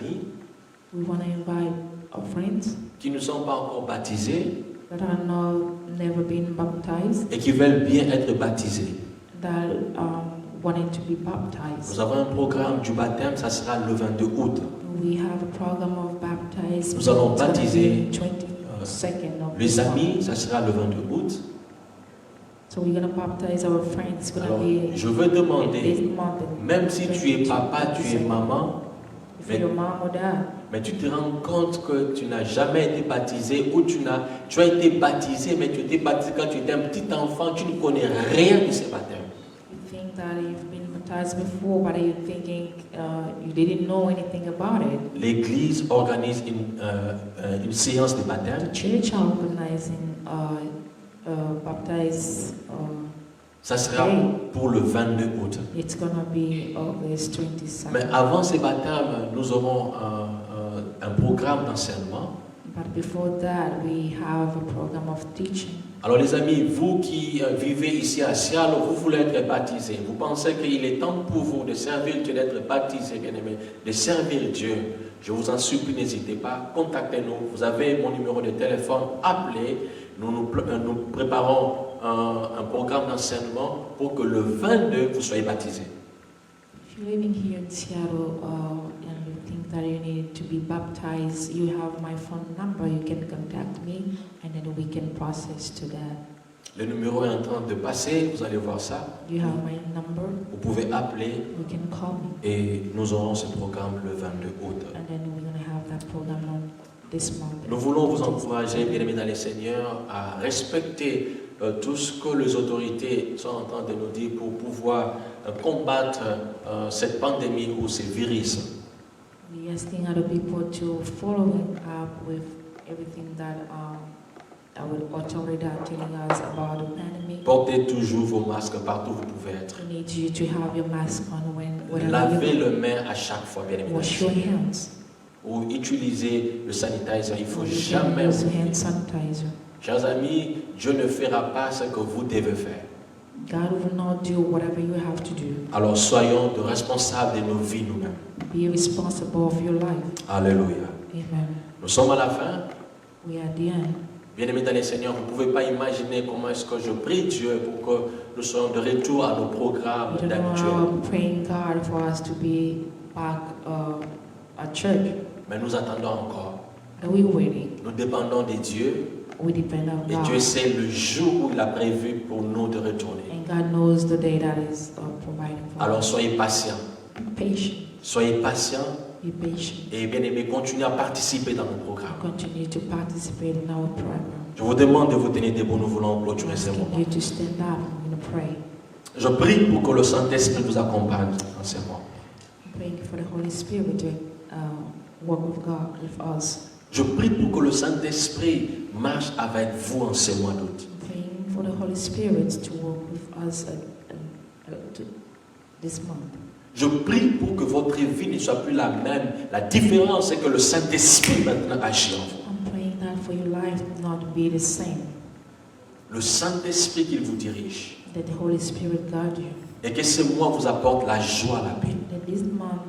We want to invite our friends qui ne sont pas encore baptisés that are never been baptized, et qui veulent bien être baptisés. that wanted to be Nous baptized. avons un programme du baptême, ça sera le 22 août. We have a program of baptized. Nous allons It's gonna be baptiser, 22nd of Les this month. amis, ça sera le 22 août. So we're gonna baptize our friends. It's gonna Alors, be je veux in this demander, month. même si tu es papa, tu es maman, If you're mom or dad, mais tu te rends compte que tu n'as jamais été baptisé ou tu as été baptisé, mais tu étais baptisé quand tu étais un petit enfant, tu ne connais rien de ce baptême. you think that you've been baptized before, but you're thinking you didn't know anything about it. L'Église organise une séance de The baptême. church are organizing baptize. Ça sera pour le 22 août. It's gonna be August 22nd. Mais avant ce baptême, nous aurons un programme d'enseignement. But before that, we have a program of teaching. Alors les amis, vous qui vivez ici à Sialo, vous voulez être baptisés. Vous pensez qu'il est temps pour vous de servir Dieu, d'être baptisé, bien aimé, de servir Dieu. Je vous en supplie, n'hésitez pas, contactez-nous. Vous avez mon numéro de téléphone, appelez. Nous préparons un programme d'enseignement pour que le 22, vous soyez baptisés. If you're living here in Seattle and you think that you need to be baptized, you have my phone number. You can contact me, and then we can process to that. Le numéro est en train de passer, vous allez voir ça. You have my number. Vous pouvez appeler You can call me, et nous aurons ce programme le 22 août. and then we're gonna have that program on this month. Nous voulons vous encourager, bien-aimés dans les Seigneurs, à respecter tout ce que les autorités sont en train de nous dire pour pouvoir combattre cette pandémie ou ces virus. We're asking other people to follow up with everything that our authority are telling us about the pandemic. Portez toujours vos masques partout où vous pouvez être. We need you to have your mask on whenever Lavez you le main à chaque fois, bien-aimés dans les wash your Seigneurs. hands. Ou utilisez le sanitizer, il ne faut You jamais can use oublier. hand sanitizer. Chers amis, Dieu ne fera pas ce que vous devez faire. God will not do whatever you have to do. Alors soyons de responsables de nos vies nous-mêmes. Be responsible of your life. Alléluia. Amen. Nous sommes à la fin. We are at the end. Bien-aimés dans le Seigneur, vous ne pouvez pas imaginer comment est-ce que je prie Dieu pour que nous soyons de retour à nos programmes I don't know d'habitude. how I'm praying God for us to be back at church. Mais nous attendons encore. And we're waiting. Nous dépendons de Dieu. We depend on Et God. Dieu sait le jour où il a prévu pour nous de retourner. And God knows the day that is providing for Alors us. soyez patients. Be patient. Soyez patients Be patient. et bien aimés, continuez à participer dans nos programmes. Continue to participate in our program. Je vous demande de vous tenir debout, nous voulons clôturer ces Asking moments. you to stand up and pray. Je prie pour que le Saint-Esprit nous accompagne dans ces moments. I'm praying for the Holy Spirit to work with God, with us. Je prie pour que le Saint-Esprit marche avec vous en ces mois d'août. I'm praying for the Holy Spirit to work with us this month. Je prie pour que votre vie ne soit plus la même. La différence, c'est que le Saint-Esprit maintenant agit en vous. I'm praying that for your life not be the same, Le Saint-Esprit qu'il vous dirige. that the Holy Spirit guide you, Et que ce mois vous apporte la joie, la paix. that this month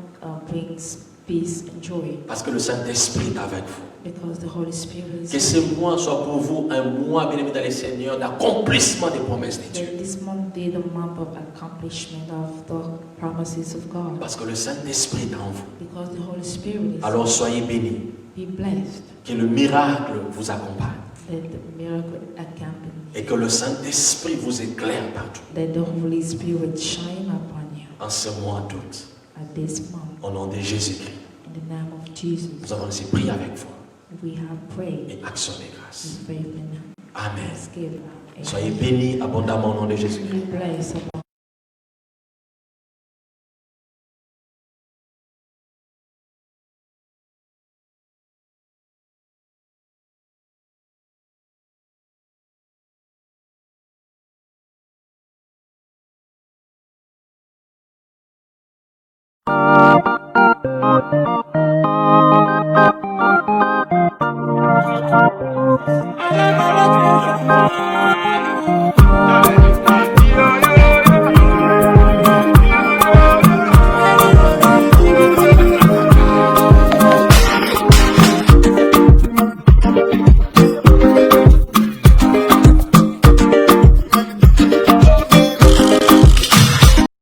brings peace and joy, Parce que le Saint-Esprit est avec vous. because the Holy Spirit is Que ce mois soit pour vous un mois, bien aimé dans le Seigneur, d'accomplissement des promesses de Dieu. that this month be the month of accomplishment of the promises of God, Parce que le Saint-Esprit est en vous. because the Holy Spirit is. Alors soyez bénis. Be blessed, Que le miracle vous accompagne. that the miracle accompany, Et que le Saint-Esprit vous éclaire partout. that the Holy Spirit shine upon you En ce mois d'août. at this month. Au nom de Jésus-Christ. In the name of Jesus, Nous avons ainsi prié avec vous. we have prayed Et action de grâce. with faith and Amen. thanksgiving. Amen. Soyez bénis abondamment au nom de Jésus-Christ. Be blessed.